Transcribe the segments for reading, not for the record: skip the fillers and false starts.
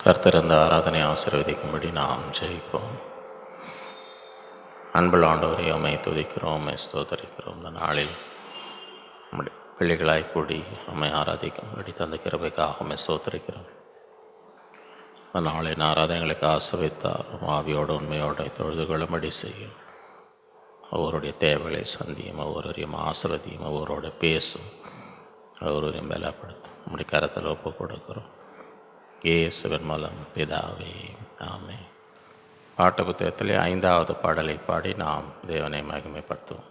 கர்த்தர் அந்த ஆராதனை ஆசீர்வதிக்கும்படி நாம் ஜெயிப்போம். அன்புள்ள ஆண்டவரை உம்மை துதிக்கிறோம், உம்மை ஸ்தோத்தரிக்கிறோம். இந்த நாளில் நம்முடைய பிள்ளைகளாய் கூடி உம்மை ஆராதிக்கும்படி தந்த கிருபைக்காக உம்மை ஸ்தோத்தரிக்கிறோம். அந்த நாளின் ஆராதனைகளுக்கு ஆசீர்வதித்தார் ஆவியோடு உண்மையோடு தொழுது கொள்ளும்படி செய்யும். ஒவ்வொருடைய தேவைகளை சந்தியும், ஒவ்வொருவரையும் ஆசீர்வதியும், ஒவ்வொருவோட பேசும், ஒவ்வொருவரையும் பலப்படுத்தும். நம்முடைய கரத்தில் ஒப்பு கொடுக்கிறோம். இயேசுவின் மூலம் பிதாவே, ஆமென். பாட்டு புத்தகத்திலே 5வது பாடலை பாடி நாம் தேவனை மகிமைப்படுத்துவோம்.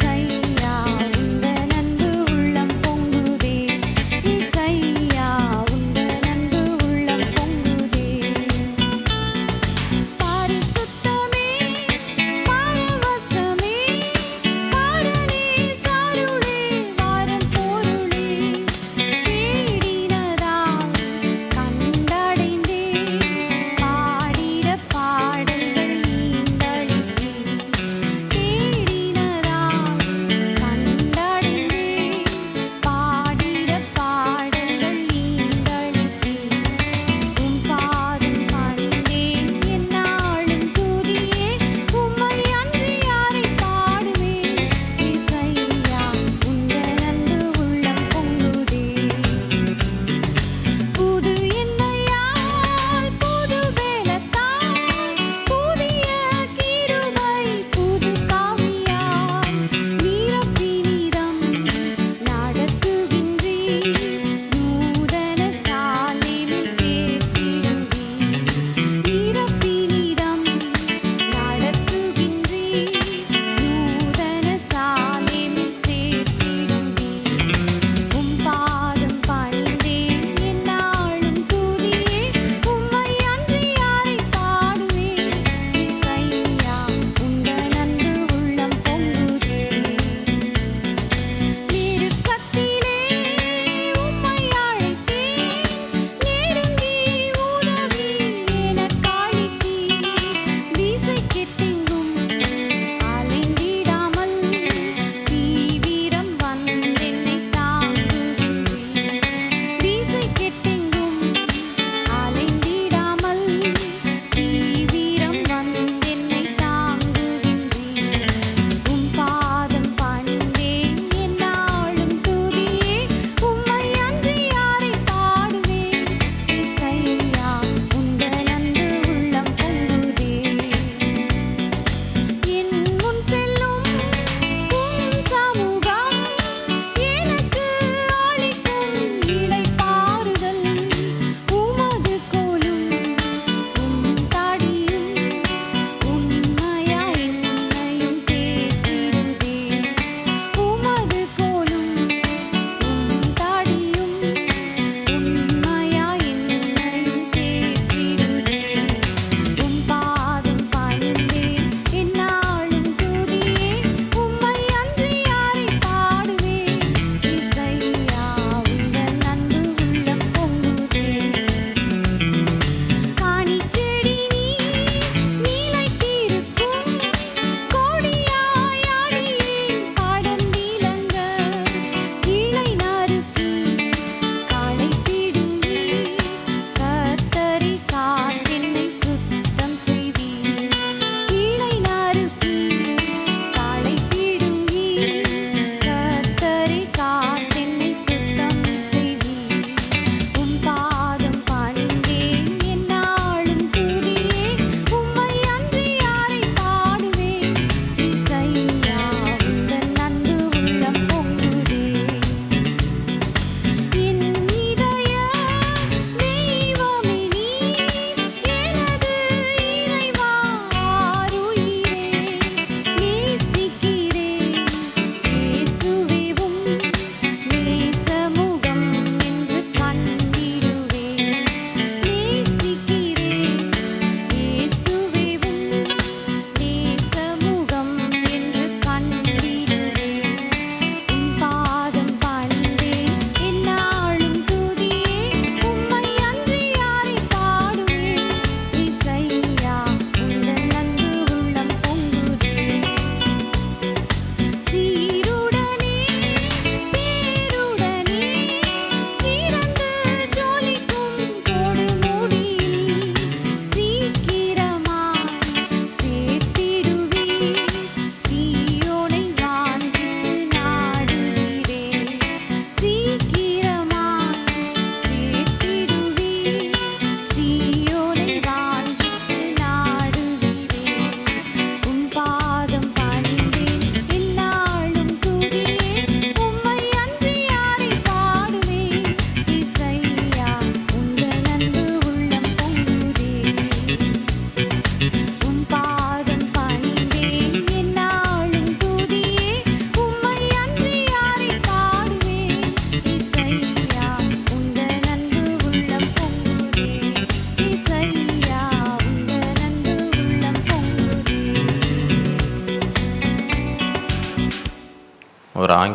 say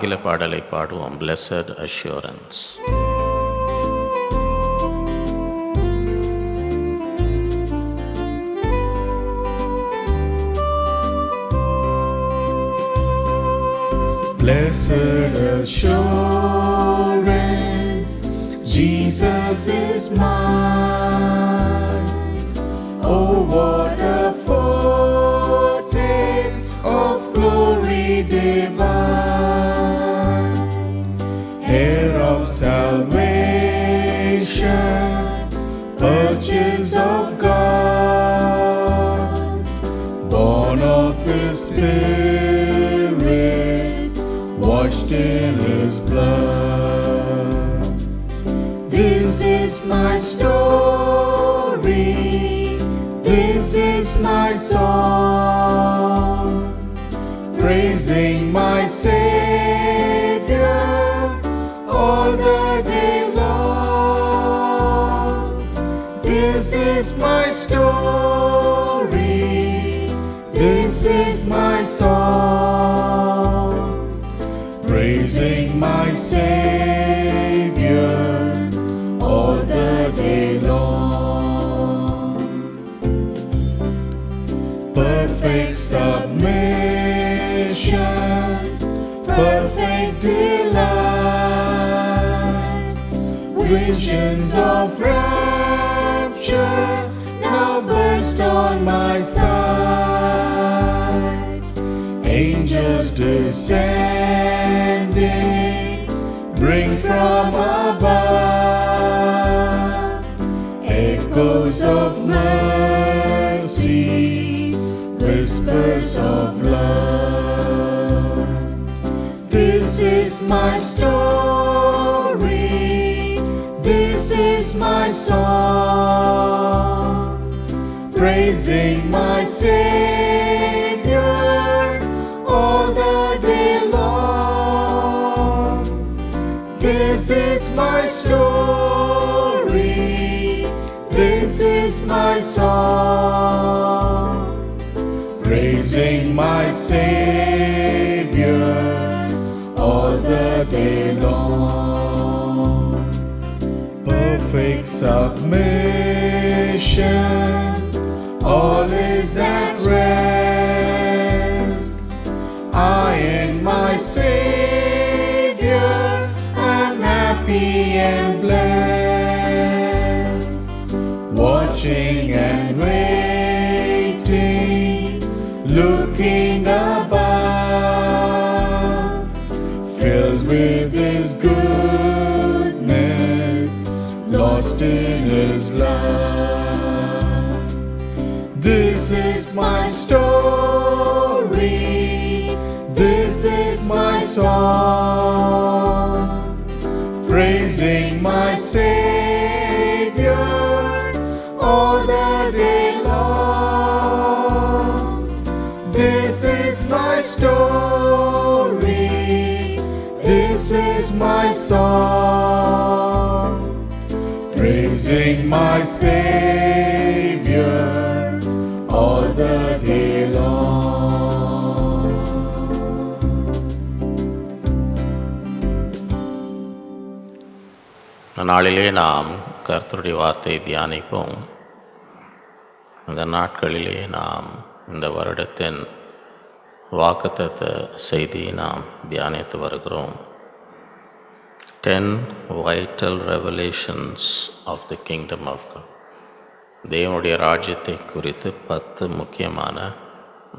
ஆங்கில பாடலை பாடுவோம். Blessed Assurance. Blessed assurance, Jesus is mine. Oh, what a foretaste of glory divine, heir of salvation, purchased of God, born of His Spirit, washed in His blood. This is my story, this is my song, praising my Savior all the day long. This is my story, this is my song, praising my Savior all the day long. Perfect submission, perfect delight, visions of rapture now burst on my sight. Angels descending, bring from above echoes of mercy, whispers of love. This is my story, this is my song, praising my Savior all the day long. This is my story, this is my song, praising my Savior all the day long. Perfect submission, all is at rest. I in my Savior am happy and blessed, watching and waiting, looking above, filled with His goodness, lost in His love. This is my story, this is my song, praising my Savior all the day long. This is my story, this is my song, praising my Savior all the day long. நாளிலே நாம் கர்த்தருடைய வார்த்தையை தியானிப்போம். இந்த நாட்களிலே நாம் இந்த வருடத்தின் வாக்குத்தத்த செய்தியை நாம் தியானித்து வருகிறோம். 10 vital revelations of the kingdom of God. தேவனுடைய ராஜ்யத்தை குறித்து 10 முக்கியமான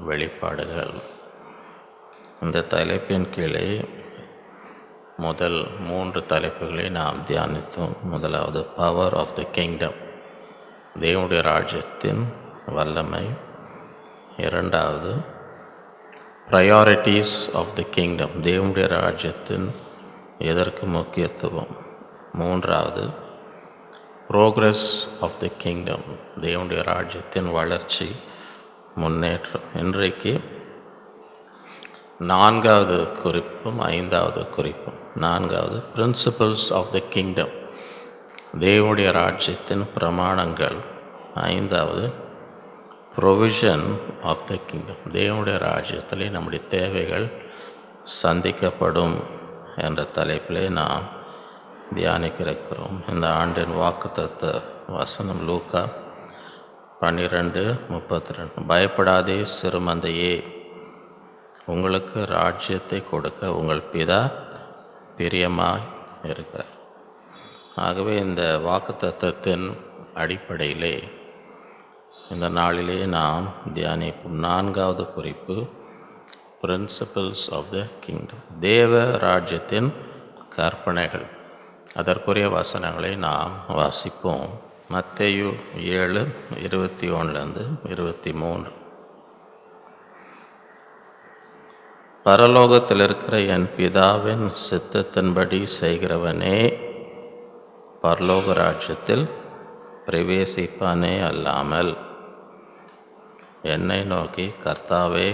வெளிப்பாடுகள். இந்த தலைப்பின் கீழே முதல் 3 தலைப்புகளை நாம் தியானித்தோம். முதலாவது பவர் ஆஃப் த கிங்டம், தேவனுடைய ராஜ்யத்தின் வல்லமை. இரண்டாவது ப்ரையாரிட்டிஸ் ஆஃப் த கிங்டம், தேவனுடைய ராஜ்யத்தின் எதற்கு முக்கியத்துவம். மூன்றாவது ப்ரோக்ரஸ் ஆஃப் த கிங்டம், தேவனுடைய ராஜ்யத்தின் வளர்ச்சி, முன்னேற்றம். இன்றைக்கு 4வது குறிப்பும் 5வது குறிப்பும். 4வது பிரின்சிபல்ஸ் ஆஃப் த கிங்டம், தேவனுடைய ராஜ்யத்தின் பிரமாணங்கள். 5வது ப்ரொவிஷன் ஆஃப் த கிங்டம், தேவனுடைய ராஜ்யத்திலே நம்முடைய தேவைகள் சந்திக்கப்படும் என்ற தலைப்பிலே நாம் தியானிக்க இருக்கிறோம். இந்த ஆண்டின் வாக்குத்தத்த வசனம் லூக்கா 12:32. பயப்படாதே சிறுமந்தையே, உங்களுக்கு ராஜ்யத்தை கொடுக்க உங்கள் பிதா பிரியமாய் இருக்கிறார். ஆகவே இந்த வாக்குத்தத்தத்தின் அடிப்படையிலே இந்த நாளிலே நாம் தியானிப்போம். 4வது குறிப்பு, பிரின்சிபல்ஸ் ஆஃப் த கிங்டம், தேவ ராஜ்யத்தின் கற்பனைகள். அதற்குரிய வசனங்களை நாம் வாசிப்போம். மத்தேயு 7:21-23. பரலோகத்தில் இருக்கிற என் பிதாவின் சித்தத்தின்படி செய்கிறவனே பரலோக ராஜ்யத்தில் பிரவேசிப்பானே அல்லாமல் என்னை நோக்கி கர்த்தாவே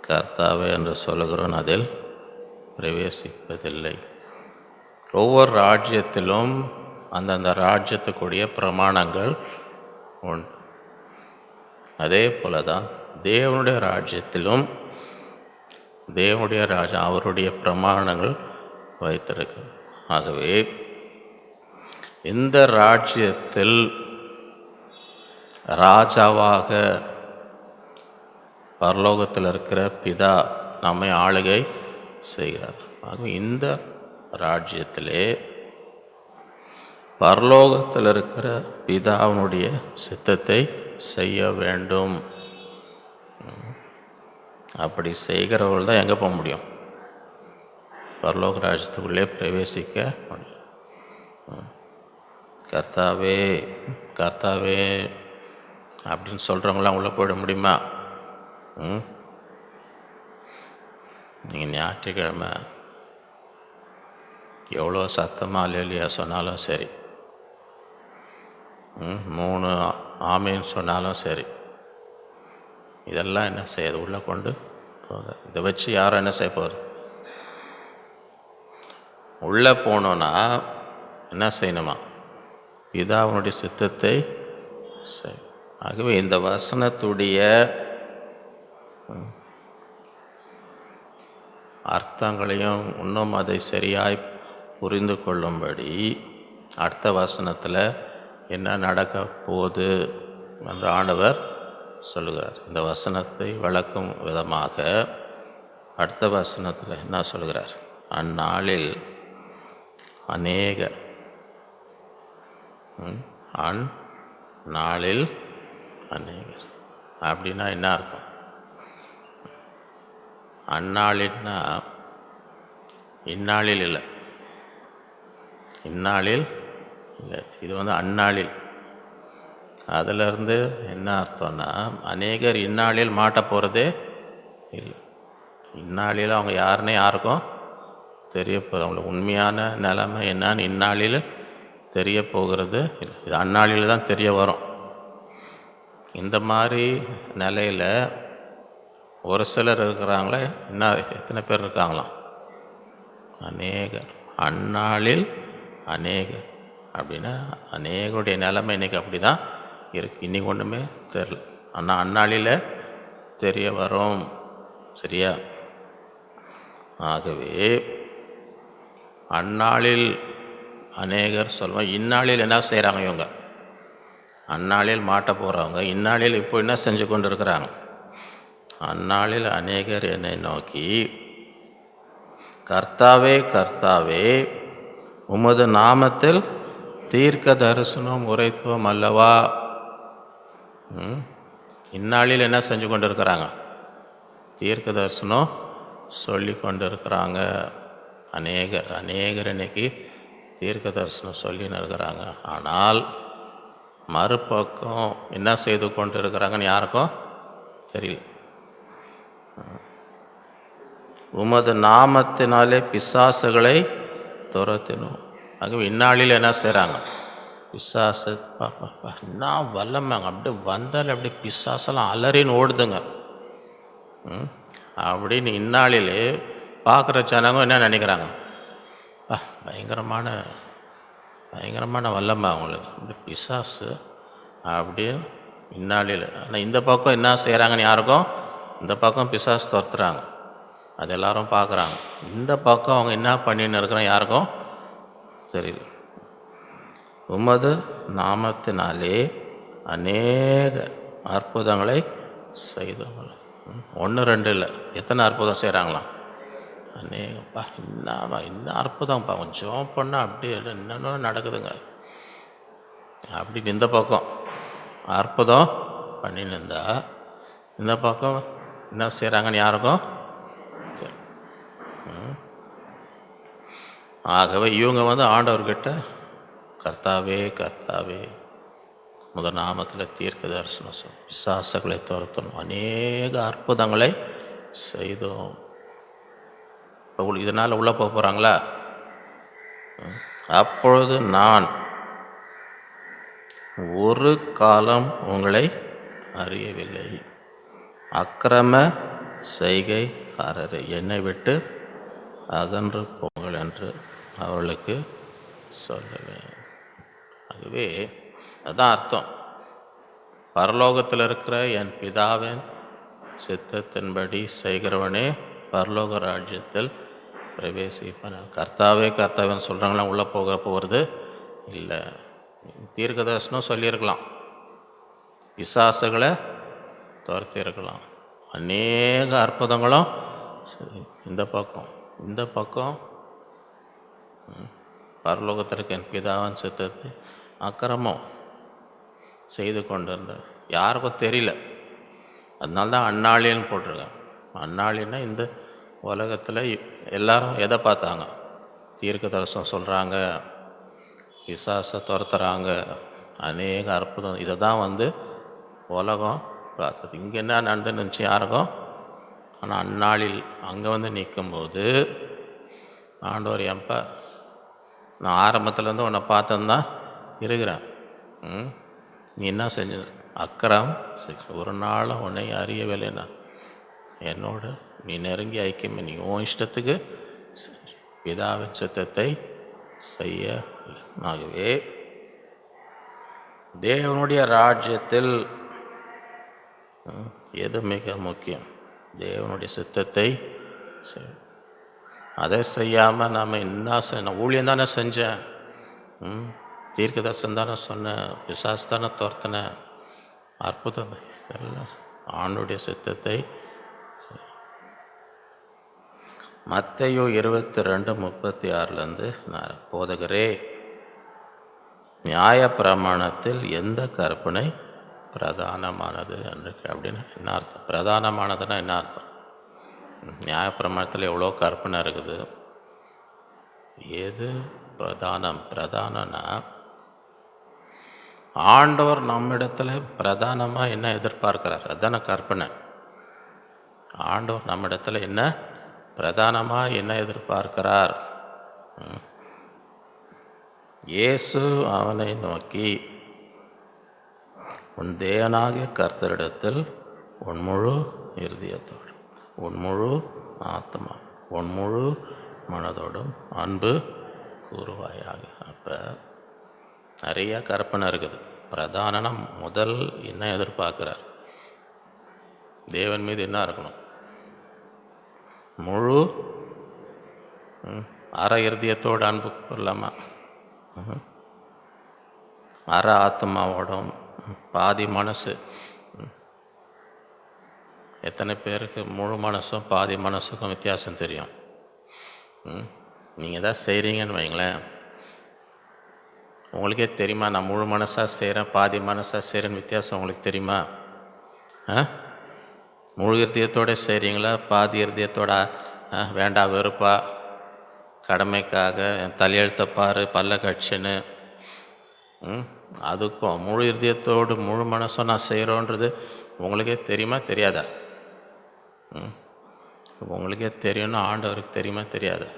கர்த்தாவே என்று சொல்லுகிறோன் அதில் பிரவேசிப்பதில்லை. ஒவ்வொரு ராஜ்யத்திலும் அந்தந்த ராஜ்யத்துக்குரிய பிரமாணங்கள் உண்டு. அதே போல தான் தேவனுடைய ராஜ்யத்திலும் தேவனுடைய அவருடைய பிரமாணங்கள் வைத்திருக்கு. ஆகவே இந்த ராஜ்யத்தில் ராஜாவாக பரலோகத்தில் இருக்கிற பிதா நம்மை ஆளுகை செய்கிறார். ஆகவே இந்த ராஜ்யத்திலே பரலோகத்தில் இருக்கிற பிதாவினுடைய சித்தத்தை செய்ய வேண்டும். அப்படி செய்கிறவர்கள் தான் எங்கே போக முடியும்? பரலோக ராஜ்யத்துக்குள்ளே பிரவேசிக்க முடியும். கர்த்தாவே கர்த்தாவே அப்படின்னு சொல்கிறவங்களாம் உள்ளே போயிட முடியுமா? நீங்கள் ஞாயிற்றுக்கிழமை எவ்வளோ சத்தமாக அல்லேலூயா சொன்னாலும் சரி, 3 ஆமீன் சொன்னாலும் சரி, இதெல்லாம் என்ன செய்யாது? உள்ளே கொண்டு போக. இதை வச்சு யாரும் என்ன செய்ய போகிறது? உள்ளே போனோன்னா என்ன செய்யணுமா? பிதாவினுடைய சித்தத்தை செய். ஆகவே இந்த வசனத்துடைய அர்த்தங்களையும் இன்னும் அதை சரியாய் புரிந்து கொள்ளும்படி அடுத்த வசனத்தில் என்ன நடக்க போகுது என்று ஆண்டவர் சொல்லுகிறார். இந்த வசனத்தை விளக்கும் விதமாக அடுத்த வசனத்தில் என்ன சொல்கிறார்? அந்நாளில் அநேகர். அந்நாளில் அநேகர் அப்படின்னா என்ன அர்த்தம்? அந்நாளில்னா இந்நாளில் இல்லை, இந்நாளில் இல்லை, இது அந்நாளில். அதிலிருந்து என்ன அர்த்தம்னா அநேகர் இந்நாளில் மாட்ட போகிறதே இல்லை. இந்நாளில் அவங்க யாருன்னே யாருக்கும் தெரிய போகுது. அவங்களுக்கு உண்மையான நிலைமை என்னன்னு இந்நாளில் தெரிய போகிறது இல்லை. இது அந்நாளில் தான் தெரிய வரும். இந்த மாதிரி நிலையில் ஒரு சிலர் இருக்கிறாங்களே, இன்னும் எத்தனை பேர் இருக்காங்களாம்? அநேகர். அந்நாளில் அநேகர் அப்படின்னா அநேகருடைய நிலைமை இன்றைக்கி அப்படி தான் இருக்கு. இன்னைக்கு ஒன்றுமே தெரியல, ஆனால் அந்நாளில் தெரிய வரும். சரியா? ஆகவே அந்நாளில் அநேகர் சொல்லுவோம். இந்நாளில் என்ன செய்கிறாங்க? இவங்க அந்நாளில் மாட்ட போகிறவங்க இந்நாளில் இப்போ என்ன செஞ்சு கொண்டு இருக்கிறாங்க? அந்நாளில் அநேகர் என்னை நோக்கி கர்த்தாவே கர்த்தாவே உமது நாமத்தில் தீர்க்க தரிசனம் உரைத்துவம் அல்லவா? இந்நாளில் என்ன செஞ்சு கொண்டு இருக்கிறாங்க? தீர்க்க தரிசனம் சொல்லி கொண்டு இருக்கிறாங்க. அநேகர் இன்னைக்கு தீர்க்க தரிசனம் சொல்லின்னு இருக்கிறாங்க. ஆனால் மறுபக்கம் என்ன செய்து கொண்டு இருக்கிறாங்கன்னு யாருக்கும் தெரியல. உமது நாமத்தினாலே பிசாசுகளை துரத்தினோம். ஆகவே இந்நாளில் என்ன செய்கிறாங்க? பிசாசு என்ன வல்லமாங்க, அப்படியே வந்தால் அப்படியே பிசாசெல்லாம் அலறின்னு ஓடுதுங்க அப்படின்னு இந்நாளிலே பார்க்குற ஜனங்க என்ன நினைக்கிறாங்க? பயங்கரமான வல்லமா அவங்களுக்கு அப்படி பிசாசு அப்படின்னு இந்நாளில். ஆனால் இந்த பக்கம் என்ன செய்கிறாங்கன்னு யாருக்கும்? இந்த பக்கம் பிசாசு துரத்துறாங்க. அது எல்லாரும் பார்க்குறாங்க. இந்த பக்கம் அவங்க என்ன பண்ணின்னு இருக்கிறோம் யாருக்கும் தெரியல. உமது நாமத்தினாலே அநேக அற்புதங்களை செய்தவங்கள. 1 2 இல்லை, எத்தனை அற்புதம் செய்கிறாங்களாம்? அநேகப்பா. இன்னும் அற்புதம்ப்பா, கொஞ்சம் பண்ணால் அப்படி என்னென்ன நடக்குதுங்க அப்படின்னு இந்த பக்கம் அற்புதம் பண்ணின்னு இருந்தா, இந்த பக்கம் என்ன செய்கிறாங்கன்னு யாருக்கும் தெரியல. ஆகவே இவங்க ஆண்டவர்கிட்ட கர்த்தாவே கர்த்தாவே முதல் நாமத்தில் தீர்க்க தரிசனம் சொல், பிசாசுகளை துரத்தணும், அநேக அற்புதங்களை செய்தோம். இப்போ இதனால் உள்ளே போக போகிறாங்களா? அப்பொழுது நான் ஒரு காலம் உங்களை அறியவில்லை, அக்கிரம செய்கைக்காரரை என்னை விட்டு அகன்று போங்கள் என்று அவர்களுக்கு சொல்லுவேன். ஆகவே அதுதான் அர்த்தம். பரலோகத்தில் இருக்கிற என் பிதாவின் சித்தத்தின்படி செய்கிறவனே பரலோக ராஜ்யத்தில் பிரவேசிப்பான். கர்த்தாவே கர்த்தாவேன்னு சொல்கிறாங்களா, உள்ளே போகிறது இல்லை. தீர்க்கதரிசனம் சொல்லியிருக்கலாம், பிசாசுகளை துரத்தி இருக்கலாம், அநேக அற்புதங்களும் இந்த பக்கம் பரலோகத்திற்கு என் பிதாவின் சித்தத்தை அக்கிரமம் செய்து கொண்டு இருந்த யாருக்கும் தெரியல. அதனால தான் அந்நாளின்னு போட்டிருக்காங்க. அந்நாளின்னா இந்த உலகத்தில் எல்லாரும் எதை பார்த்தாங்க? தீர்க்க தரிசனம் சொல்கிறாங்க, பிசாசை துரத்துறாங்க, அநேக அற்புதம். இதை தான் உலகம் பார்த்தது. இங்கே என்ன நடந்துன்னு இருந்துச்சு யாருக்கும். ஆனால் அந்நாளில் அங்கே நிற்கும்போது ஆண்டவர், ஏன்பா நான் ஆரம்பத்துலேருந்து உன்னை பார்த்துதான் இருக்கிறேன், நீ என்ன செஞ்ச? அக்கிரம் ஒரு நாளும் உன்னை அறியவில்லைன்னா என்னோட நீ நெருங்கி ஐக்கியமே, நீ உன் இஷ்டத்துக்கு பிதாவின் சித்தத்தை செய்ய. ஆகவே தேவனுடைய ராஜ்யத்தில் எது மிக முக்கியம்? தேவனுடைய சித்தத்தை செய். அதை செய்யாமல் நாம் என்ன ஊழியம் தானே செஞ்சேன், தீர்க்கதரிசனம் தானே சொன்னேன், பிசாசு தானே துரத்தினேன், அற்புதம் எல்லாம் ஆண்டுடைய சித்தத்தை. மத்தேயு 22:36 நான் போதகரே, நியாய பிரமாணத்தில் எந்த கற்பனை பிரதானமானது என்று அப்படின்னு என்ன அர்த்தம்? பிரதானமானதுன்னா என்ன அர்த்தம்? நியாய பிரமாணத்தில் எவ்வளோ கற்பனை இருக்குது, எது பிரதானம்னா ஆண்டவர் நம்மிடத்தில் பிரதானமாக என்ன எதிர்பார்க்கிறார் அதுதானே கற்பனை. ஆண்டவர் நம்மிடத்தில் என்ன பிரதானமாக என்ன எதிர்பார்க்கிறார்? இயேசு அவனை நோக்கி, உன் தேவனாகிய கர்த்தரிடத்தில் உன் முழு இருதயத்தோடு, உன் முழு ஆத்மா, உன் முழு மனதோடும் அன்பு கூறுவாயாக. அப்போ நிறைய கற்பனை இருக்குது. பிரதான முதல் என்ன எதிர்பார்க்கிறார்? தேவன் மீது என்ன இருக்கணும்? முழு அரை இருதயத்தோடு அன்பு கொள்ளாமா, அரை ஆத்மாவோடும் பாதி மனசு. எத்தனை பேருக்கு முழு மனசும் பாதி மனசுக்கும் வித்தியாசம் தெரியும்? நீங்கள் தான் செய்கிறீங்கன்னு வைங்களேன், உங்களுக்கே தெரியுமா நான் முழு மனசாக செய்கிறேன் பாதி மனசாக செய்கிறேன்னு வித்தியாசம் உங்களுக்கு தெரியுமா? முழு இருதயத்தோடு செய்கிறீங்களா பாதி இருதயத்தோட வேண்டா வெறுப்பா, கடமைக்காக தலையெழுத்த பாரு பல்ல கட்சின்னு, அதுக்கும் முழு இருதயத்தோடு முழு மனசும் நான் செய்கிறோன்றது உங்களுக்கே தெரியுமா தெரியாதா? உங்களுக்கே தெரியும்னு ஆண்டவருக்கு தெரியுமா தெரியாதா?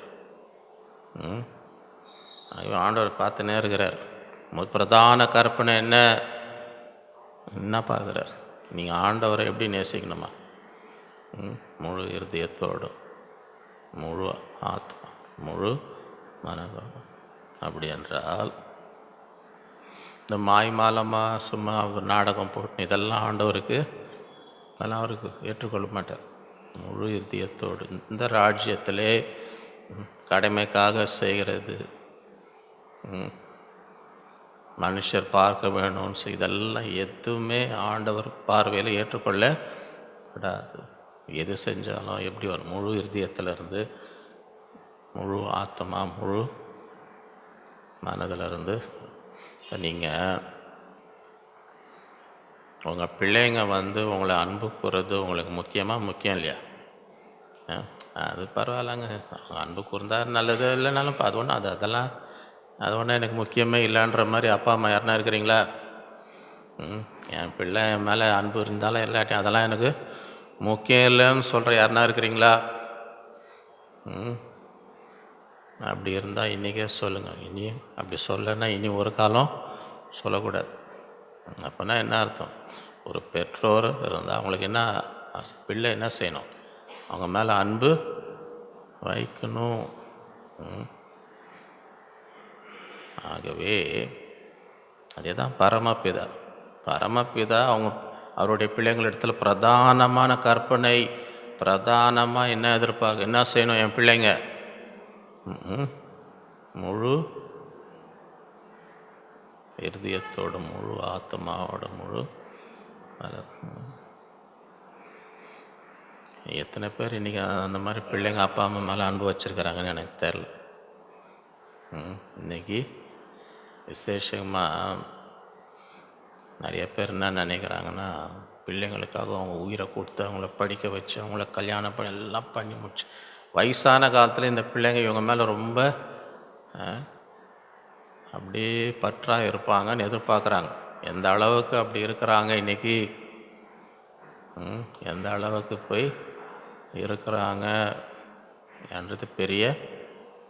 ஆண்டவர் பார்த்துனே இருக்கிறார். பிரதான கற்பனை என்ன பார்க்குறார்? நீங்கள் ஆண்டவரை எப்படி நேசிக்கணுமா? முழு இருதயத்தோடு, முழு ஆத்மா, முழு மனதோடு. அப்படி என்றால் இந்த மாய்மாலமாக சும்மா நாடகம் போட்டு இதெல்லாம் ஆண்டவருக்கு, அதெல்லாம் அவருக்கு ஏற்றுக்கொள்ள மாட்டார். முழு இதயத்தோடு இந்த ராஜ்யத்திலே கடமைக்காக செய்கிறது, மனுஷர் பார்க்க வேணும்னு இதெல்லாம் எதுவுமே ஆண்டவர் பார்வையில் ஏற்றுக்கொள்ள விடாது. எது செஞ்சாலும் எப்படி வரும்? முழு இருதயத்திலிருந்து, முழு ஆத்மா, முழு மனதிலிருந்து. நீங்கள் உங்கள் பிள்ளைங்க உங்களை அன்பு கூறுறது உங்களுக்கு முக்கியம் இல்லையா? அது பரவாயில்லங்க, அன்பு கூர்ந்தால் நல்லது, இல்லைனாலும் அது ஒன்றும் அது ஒன்றும் எனக்கு முக்கியமே இல்லைன்ற மாதிரி அப்பா அம்மா யாருன்னா இருக்கிறீங்களா? என் பிள்ளை என் மேலே அன்பு இருந்தாலும் இல்லாட்டியும் அதெல்லாம் எனக்கு முக்கியம் இல்லைன்னு சொல்கிற யாருன்னா இருக்கிறீங்களா? அப்படி இருந்தால் இன்றைக்கே சொல்லுங்கள். இனியும் அப்படி சொல்லலைன்னா இனி ஒரு காலம் சொல்லக்கூடாது. அப்போனா என்ன அர்த்தம்? ஒரு பெற்றோர் இருந்தால் அவங்களுக்கு என்ன, பிள்ளை என்ன செய்யணும்? அவங்க மேலே அன்பு வைக்கணும். ஆகவே அதே தான் பரமபிதா அவருடைய பிள்ளைங்களிடத்துல பிரதானமான கற்பனை, பிரதானமாக என்ன எதிர்பார்க்க, என்ன செய்யணும்? என் பிள்ளைங்க முழு இருதயத்தோடு, முழு ஆத்மாவோட, முழு எத்தனை பேர் இன்றைக்கி அந்த மாதிரி பிள்ளைங்க அப்பா அம்மா மேலே அன்பு வச்சுருக்கிறாங்கன்னு எனக்கு தெரில. இன்றைக்கி விசேஷமாக நிறைய பேர் என்ன நினைக்கிறாங்கன்னா, பிள்ளைங்களுக்காக அவங்க உயிரை கொடுத்து அவங்கள படிக்க வச்சு அவங்கள கல்யாணம் பண்ணி எல்லாம் பண்ணி முடிச்சு வயசான காலத்தில் இந்த பிள்ளைங்க இவங்க மேலே ரொம்ப அப்படியே பற்றாக இருப்பாங்கன்னு எதிர்பார்க்குறாங்க. எந்த அளவுக்கு அப்படி இருக்கிறாங்க இன்றைக்கி, எந்த அளவுக்கு போய் இருக்கிறாங்க என்றது பெரிய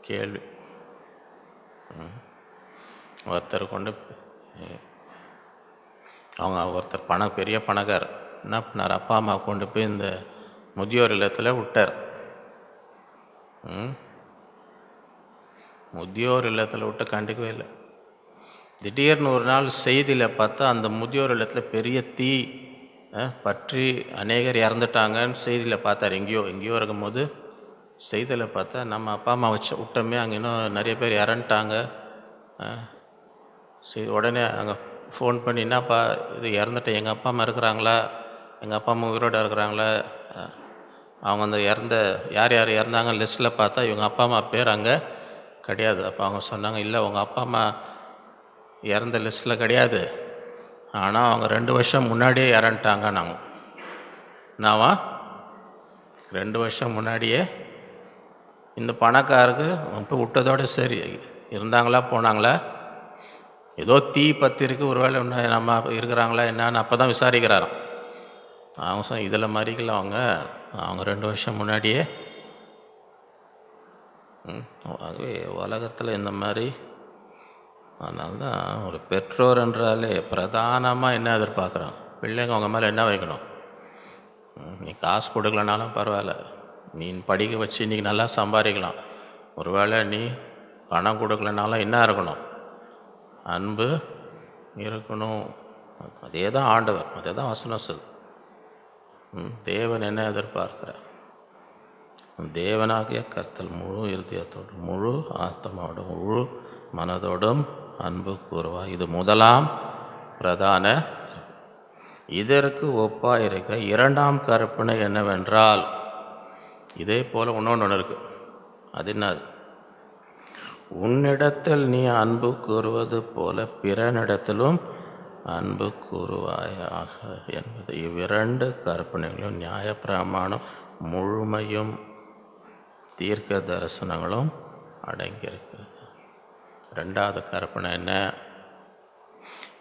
கேள்வி. ஒருத்தர் பெரிய பணக்கார் என்ன பண்ணார்? அப்பா அம்மா கொண்டு போய் இந்த முதியோர் இல்லத்தில் விட்டார். முதியோர் இல்லத்தில் விட்டு கண்டுக்கவே இல்லை. திடீர்னு ஒரு நாள் செய்தியில் பார்த்தா அந்த முதியோர் இல்லத்தில் பெரிய தீ பற்றி அநேகர் இறந்துட்டாங்கன்னு செய்தியில் பார்த்தார். எங்கேயோ இருக்கும்போது செய்தியில் பார்த்தா நம்ம அப்பா அம்மா விட்டோமே, அங்கே இன்னும் நிறைய பேர் இறந்துட்டாங்க. சரி, உடனே அங்கே ஃபோன் பண்ணி, என்னப்பா இது இறந்துட்டேன், எங்கள் அப்பா அம்மா இருக்கிறாங்களா, எங்கள் அப்பா அம்மா உயிரோடு இருக்கிறாங்களா? அவங்க அந்த யார் இறந்தாங்க லிஸ்ட்டில் பார்த்தா இவங்க அப்பா அம்மா பேர் அங்கே கிடையாது. அப்போ அவங்க சொன்னாங்க, இல்லை உங்கள் அப்பா அம்மா இறந்த லிஸ்ட்டில் கிடையாது, ஆனால் அவங்க 2 வருஷம் முன்னாடியே இறந்துட்டாங்க. நாவா 2 வருஷம் முன்னாடியே இந்த பணக்காருக்கு இப்போ விட்டதோடு சரி. இருந்தாங்களா போனாங்களா? ஏதோ தீ பற்றிருக்கு, ஒருவேளை இன்னும் நம்ம இருக்கிறாங்களா என்னன்னு அப்போ தான் விசாரிக்கிறாராம். அவங்க இதில் மறிக்கல, அவங்க 2 வருஷம் முன்னாடியே. ஆகவே உலகத்தில் இந்த மாதிரி. அதனால தான் ஒரு பெற்றோர் என்றாலே பிரதானமாக என்ன எதிர்பார்க்குறான்? பிள்ளைங்க அவங்க மேலே என்ன வைக்கணும்? நீ காசு கொடுக்கலனாலும் பரவாயில்ல, நீ படிக்க வச்சு இன்றைக்கி நல்லா சம்பாதிக்கலாம். ஒருவேளை நீ பணம் கொடுக்கலனாலும் என்ன இருக்கணும்? அன்பு இருக்கணும். அதே தான் ஆண்டவர், அதே தான் வசனம் சொல். தேவன் என்ன எதிர்பார்க்கிறார்? தேவனாகிய கர்த்தர் முழு இருதயத்தோடு, முழு ஆத்மாவோடு, முழு மனதோடும் அன்பு கூறுவார். இது முதலாம் பிரதான. இதற்கு ஒப்பாக இருக்க 2ஆம் கற்பனை என்னவென்றால், இதே போல் இன்னொன்று இருக்குது. அது என்னது? உன்னிடத்தில் நீ அன்பு கூறுவது போல பிறனிடத்திலும் அன்பு கூறுவாயாக என்பது. இவ்விரண்டு கற்பனைகளும் நியாயப்பிரமாணம் முழுமையும் தீர்க்க தரிசனங்களும் அடங்கியிருக்கிறது. 2வது கற்பனை என்ன?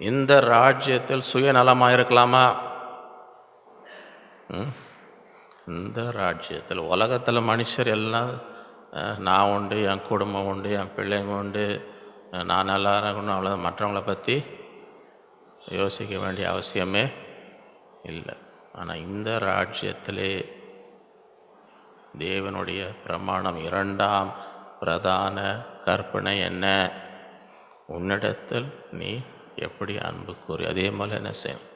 இந்த ராஜ்யத்தில் சுயநலமாக இருக்கலாமா? இந்த ராஜ்யத்தில், உலகத்தில் மனுஷர் எல்லாம் நான் உண்டு, என் குடும்பம் உண்டு, என் பிள்ளைங்க உண்டு, நான் நல்லா இருக்கணும், அவ்வளோ, மற்றவங்கள பற்றி யோசிக்க வேண்டிய அவசியமே இல்லை. ஆனால் இந்த ராஜ்யத்திலே தேவனுடைய பிரமாணம் 2ஆம் பிரதான கற்பனை என்ன? உன்னிடத்தில் நீ எப்படி அன்பு கூறி அதே போல் என்ன செய்யணும்?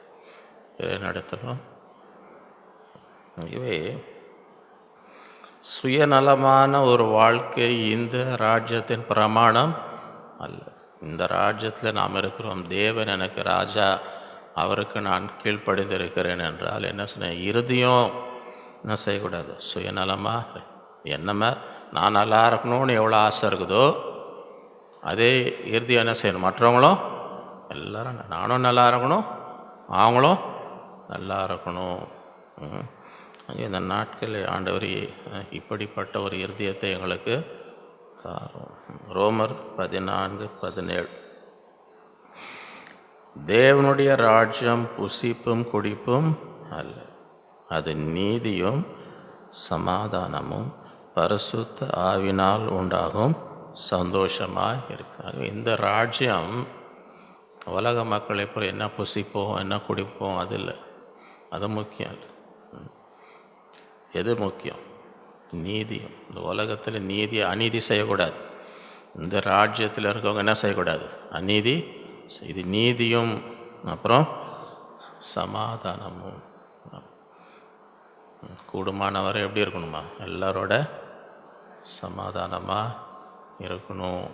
நடத்தணும். ஆகவே சுயநலமான ஒரு வாழ்க்கை இந்த ராஜ்யத்தின் பிரமாணம் அல்ல. இந்த ராஜ்யத்தில் நாம் இருக்கிறோம். தேவன் எனக்கு ராஜா, அவருக்கு நான் கீழ்ப்படிந்திருக்கிறேன் என்றால் என்ன சொன்ன, இறுதியும் என்ன செய்யக்கூடாது, சுயநலமாக என்னமே நான் நல்லா இருக்கணும்னு எவ்வளோ ஆசை இருக்குதோ அதே இறுதியாக என்ன செய்யணும், மற்றவங்களும் எல்லாரும் நானும் நல்லா இருக்கணும், அவங்களும் நல்லா இருக்கணும். இந்த நாட்களில் ஆண்டவர் இப்படிப்பட்ட ஒரு இருதயத்தை எங்களுக்கு தாரும். ரோமர் 14:17 தேவனுடைய ராஜ்யம் புசிப்பும் குடிப்பும் அல்ல, அது நீதியும் சமாதானமும் பரிசுத்த ஆவினால் உண்டாகும் சந்தோஷமாக இருக்காங்க. இந்த ராஜ்யம் உலக மக்களை போல் என்ன புசிப்போம் என்ன குடிப்போம் அது இல்லை, அது முக்கியம் இல்லை. எது முக்கியம்? நீதியும். இந்த உலகத்தில் அநீதி செய்யக்கூடாது. இந்த ராஜ்யத்தில் இருக்கவங்க என்ன செய்யக்கூடாது, அநீதி. இது நீதியும் அப்புறம் சமாதானமும். கூடுமானவரை எப்படி இருக்கணுமா, எல்லாரோட சமாதானமாக இருக்கணும்.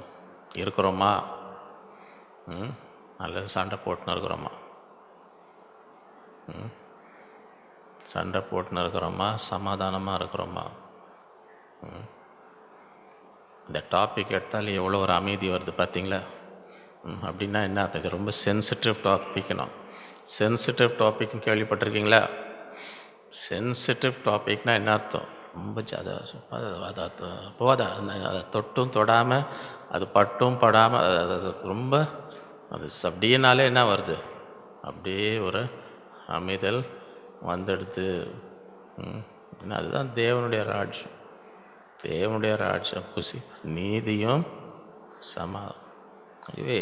இருக்கிறோமா? அல்லது சண்டை போட்டுன்னு இருக்கிறோமா? சண்டை போட்டுன்னு இருக்கிறோமா, சமாதானமாக இருக்கிறோமா? இந்த டாபிக் எடுத்தாலே எவ்வளோ ஒரு அமைதி வருது பார்த்தீங்களா? அப்படின்னா என்ன அர்த்தம்? இது ரொம்ப சென்சிட்டிவ் டாபிக்னா. சென்சிட்டிவ் டாபிக்னு கேள்விப்பட்டிருக்கீங்களா? சென்சிட்டிவ் டாபிக்னால் என்ன அர்த்தம்? ரொம்ப அதை தொட்டும் தொடாமல், அது பட்டும் படாமல், அது ரொம்ப அது அப்படின்னாலே என்ன வருது, அப்படியே ஒரு அமைதல் வந்துடுது. அதுதான் தேவனுடைய ராஜ்யம். தேவனுடைய ராஜ்யம் நீதியும் இதுவே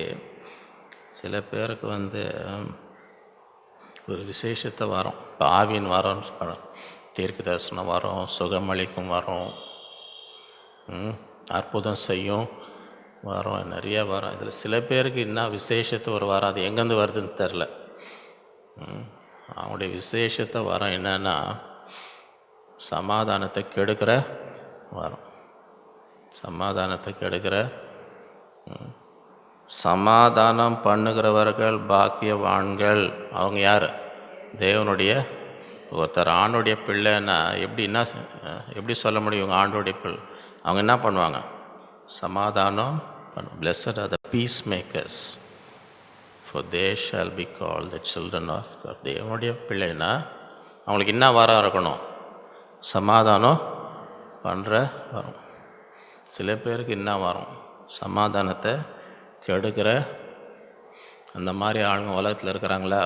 சில பேருக்கு ஒரு விசேஷத்தை வரும். இப்போ ஆவின் வரோன்னு சொல்கிறோம், தீர்க்க தரிசனம் வரும், சுகமளிக்கும் வரும், அற்புதம் செய்யும் வரும், நிறைய வரும். இதில் சில பேருக்கு என்ன விசேஷத்தை ஒரு வரம், அது எங்கேருந்து வருதுன்னு தெரில. அவங்களுடைய விசேஷத்தை வரம் என்னன்னா சமாதானத்தை கெடுக்கிற வரம். சமாதானத்தை கெடுக்கிற, சமாதானம் பண்ணுகிறவர்கள் பாக்கியவான்கள். அவங்க யார்? தேவனுடைய ஒருத்தர். ஆண்டுடைய பிள்ளைன்னா எப்படி சொல்ல முடியும் இவங்க ஆண்டுடைய பிள்ளை? அவங்க என்ன பண்ணுவாங்க? சமாதானம் பண்ணும். Blessed are the peacemakers, for they shall be called the children of God. தேவனுடைய பிள்ளைன்னா அவங்களுக்கு என்ன வரம் இருக்கணும்? சமாதானம் பண்ணுற வரும். சில பேருக்கு என்ன வரும்? சமாதானத்தை கெடுக்கிற. அந்த மாதிரி ஆளுங்க உலகத்தில் இருக்கிறாங்களா?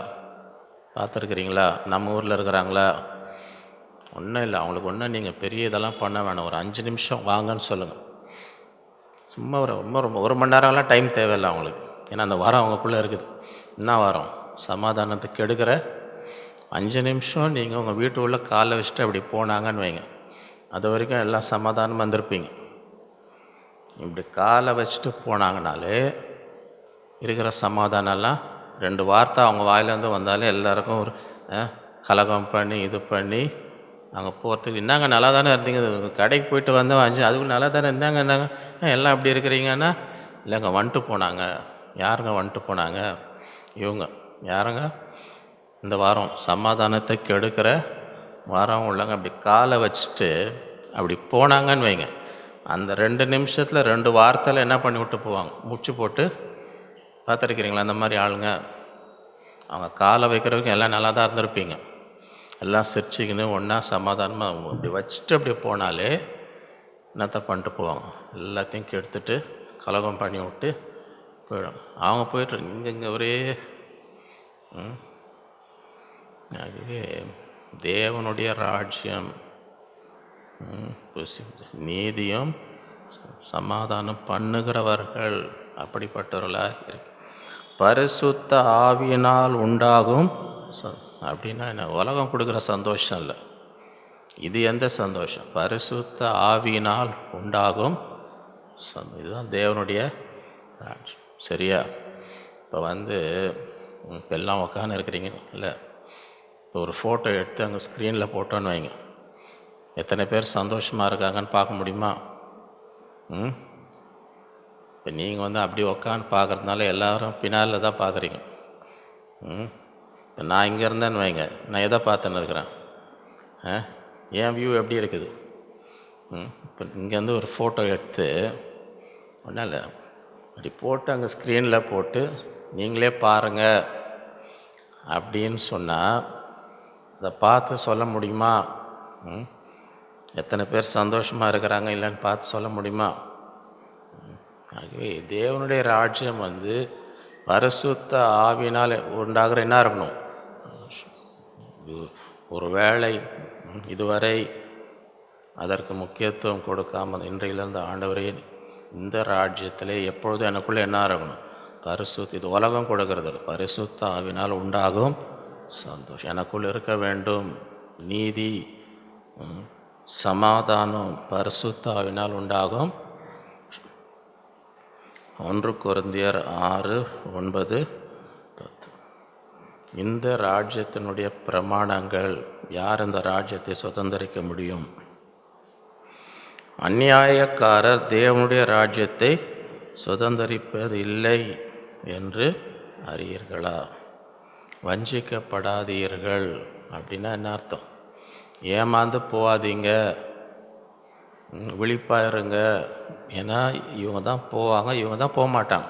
பார்த்துருக்குறீங்களா? நம்ம ஊரில் இருக்கிறாங்களா? ஒன்றும் இல்லை. அவங்களுக்கு ஒன்றும் நீங்கள் பெரிய இதெல்லாம் பண்ண வேணாம். ஒரு 5 நிமிஷம் வாங்கன்னு சொல்லுங்கள். சும்மா ரொம்ப 1 மணி நேரம்லாம் டைம் தேவையில்லை அவங்களுக்கு. ஏன்னா அந்த வாரம் அவங்களுக்குள்ளே இருக்குது. என்ன வாரம்? சமாதானத்தை கெடுக்கிற 5 நிமிஷம் நீங்கள் உங்கள் வீட்டு உள்ள காலை வச்சுட்டு அப்படி போனாங்கன்னு வைங்க, அது வரைக்கும் எல்லாம் சமாதானம் வந்திருப்பீங்க. இப்படி காலை வச்சுட்டு போனாங்கனாலே இருக்கிற சமாதானம்லாம் 2 வார்த்தை அவங்க வாயிலேருந்து வந்தாலே எல்லாருக்கும் ஒரு கலகம் பண்ணி இது பண்ணி அங்கே போகிறதுக்கு, என்னங்க நல்லா தானே இருந்தீங்க, கடைக்கு போயிட்டு வந்தோம் 5 அதுக்குள்ள நல்லா தானே என்னங்க எல்லாம் அப்படி இருக்கிறீங்கன்னா, இல்லைங்க வந்துட்டு போனாங்க. யாருங்க வந்துட்டு போனாங்க? இவங்க யாருங்க? இந்த வாரம் சமாதானத்தை கெடுக்கிற வாரம் உள்ளங்க. அப்படி காலை வச்சுட்டு அப்படி போனாங்கன்னு வைங்க, அந்த 2 நிமிஷத்தில் 2 வார்த்தையில் என்ன பண்ணி விட்டு போவாங்க, முச்சு போட்டு. பார்த்துருக்கிறீங்களா அந்த மாதிரி ஆளுங்க? அவங்க காலை வைக்கிறவங்க எல்லாம் நல்லா தான் இருந்திருப்பீங்க, எல்லாம் சிரிச்சிக்கின்னு ஒன்றா சமாதானமாக அப்படி வச்சுட்டு அப்படி போனாலே என்னத்தை பண்ணிட்டு போவாங்க, எல்லாத்தையும் கெடுத்துட்டு கலகம் பண்ணி விட்டு போயிடும். அவங்க போய்ட்டு இங்கே ஒரே ஆகவே தேவனுடைய ராஜ்யம் நீதியும் சமாதானம் பண்ணுகிறவர்கள் அப்படிப்பட்டவர்களாக இருக்கு. பரிசுத்த ஆவியினால் உண்டாகும் அப்படின்னா என்ன? உலகம் கொடுக்குற சந்தோஷம் இல்லை, இது எந்த சந்தோஷம்? பரிசுத்த ஆவியினால் உண்டாகும் இதுதான் தேவனுடைய ராஜ்யம். சரியா? இப்போ எல்லாம் உட்காந்து இருக்கிறீங்க இல்லை, இப்போ ஒரு ஃபோட்டோ எடுத்து அங்கே ஸ்க்ரீனில் போட்டோன்னு வைங்க, எத்தனை பேர் சந்தோஷமாக இருக்காங்கன்னு பார்க்க முடியுமா? இப்போ நீங்கள் வந்து அப்படி உக்காந்து பார்க்குறதுனால எல்லோரும் பின்னால் தான் பார்க்குறீங்க. இப்போ நான் இங்கே இருந்தேன்னு வைங்க, நான் எதை பார்த்துன்னு இருக்கிறேன்? என் வியூ எப்படி இருக்குது? இப்போ இங்கேருந்து ஒரு ஃபோட்டோ எடுத்து ஒன்றும் இல்லை அப்படி போட்டு அங்கே ஸ்க்ரீனில் போட்டு நீங்களே பாருங்கள் அப்படின்னு சொன்னால் அதை பார்த்து சொல்ல முடியுமா? எத்தனை பேர் சந்தோஷமாக இருக்கிறாங்க இல்லைன்னு பார்த்து சொல்ல முடியுமா? ஆகவே தேவனுடைய ராஜ்யம் வந்து பரிசுத்த ஆவியினால் உண்டாகிற என்ன இருக்கணும்? ஒரு வேளை இதுவரை அதற்கு முக்கியத்துவம் கொடுக்காமல் இன்றையிலிருந்து ஆண்டவரே இந்த ராஜ்யத்திலே எப்பொழுதும் எனக்குள்ளே என்ன இருக்கணும்? பரிசுத்த, இது உலகம் கொடுக்கறது பரிசுத்த ஆவினால் உண்டாகும் சந்தோஷம் எனக்குள் இருக்க வேண்டும். நீதி, சமாதானம் பரிசுத்த ஆவினால் உண்டாகும். 1 கொரிந்தியர் 6:9. இந்த ராஜ்யத்தினுடைய பிரமாணங்கள். யார் இந்த ராஜ்யத்தை சுதந்திரிக்க முடியும்? அநியாயக்காரர் தேவனுடைய ராஜ்யத்தை சுதந்திரிப்பது இல்லை என்று அறியீர்களா? வஞ்சிக்கப்படாதீர்கள் அப்படின்னா என்ன அர்த்தம்? ஏமாந்து போகாதீங்க, விழிப்பாயிருங்க. ஏன்னா இவங்க தான் போவாங்க, இவங்க தான் போக மாட்டாங்க.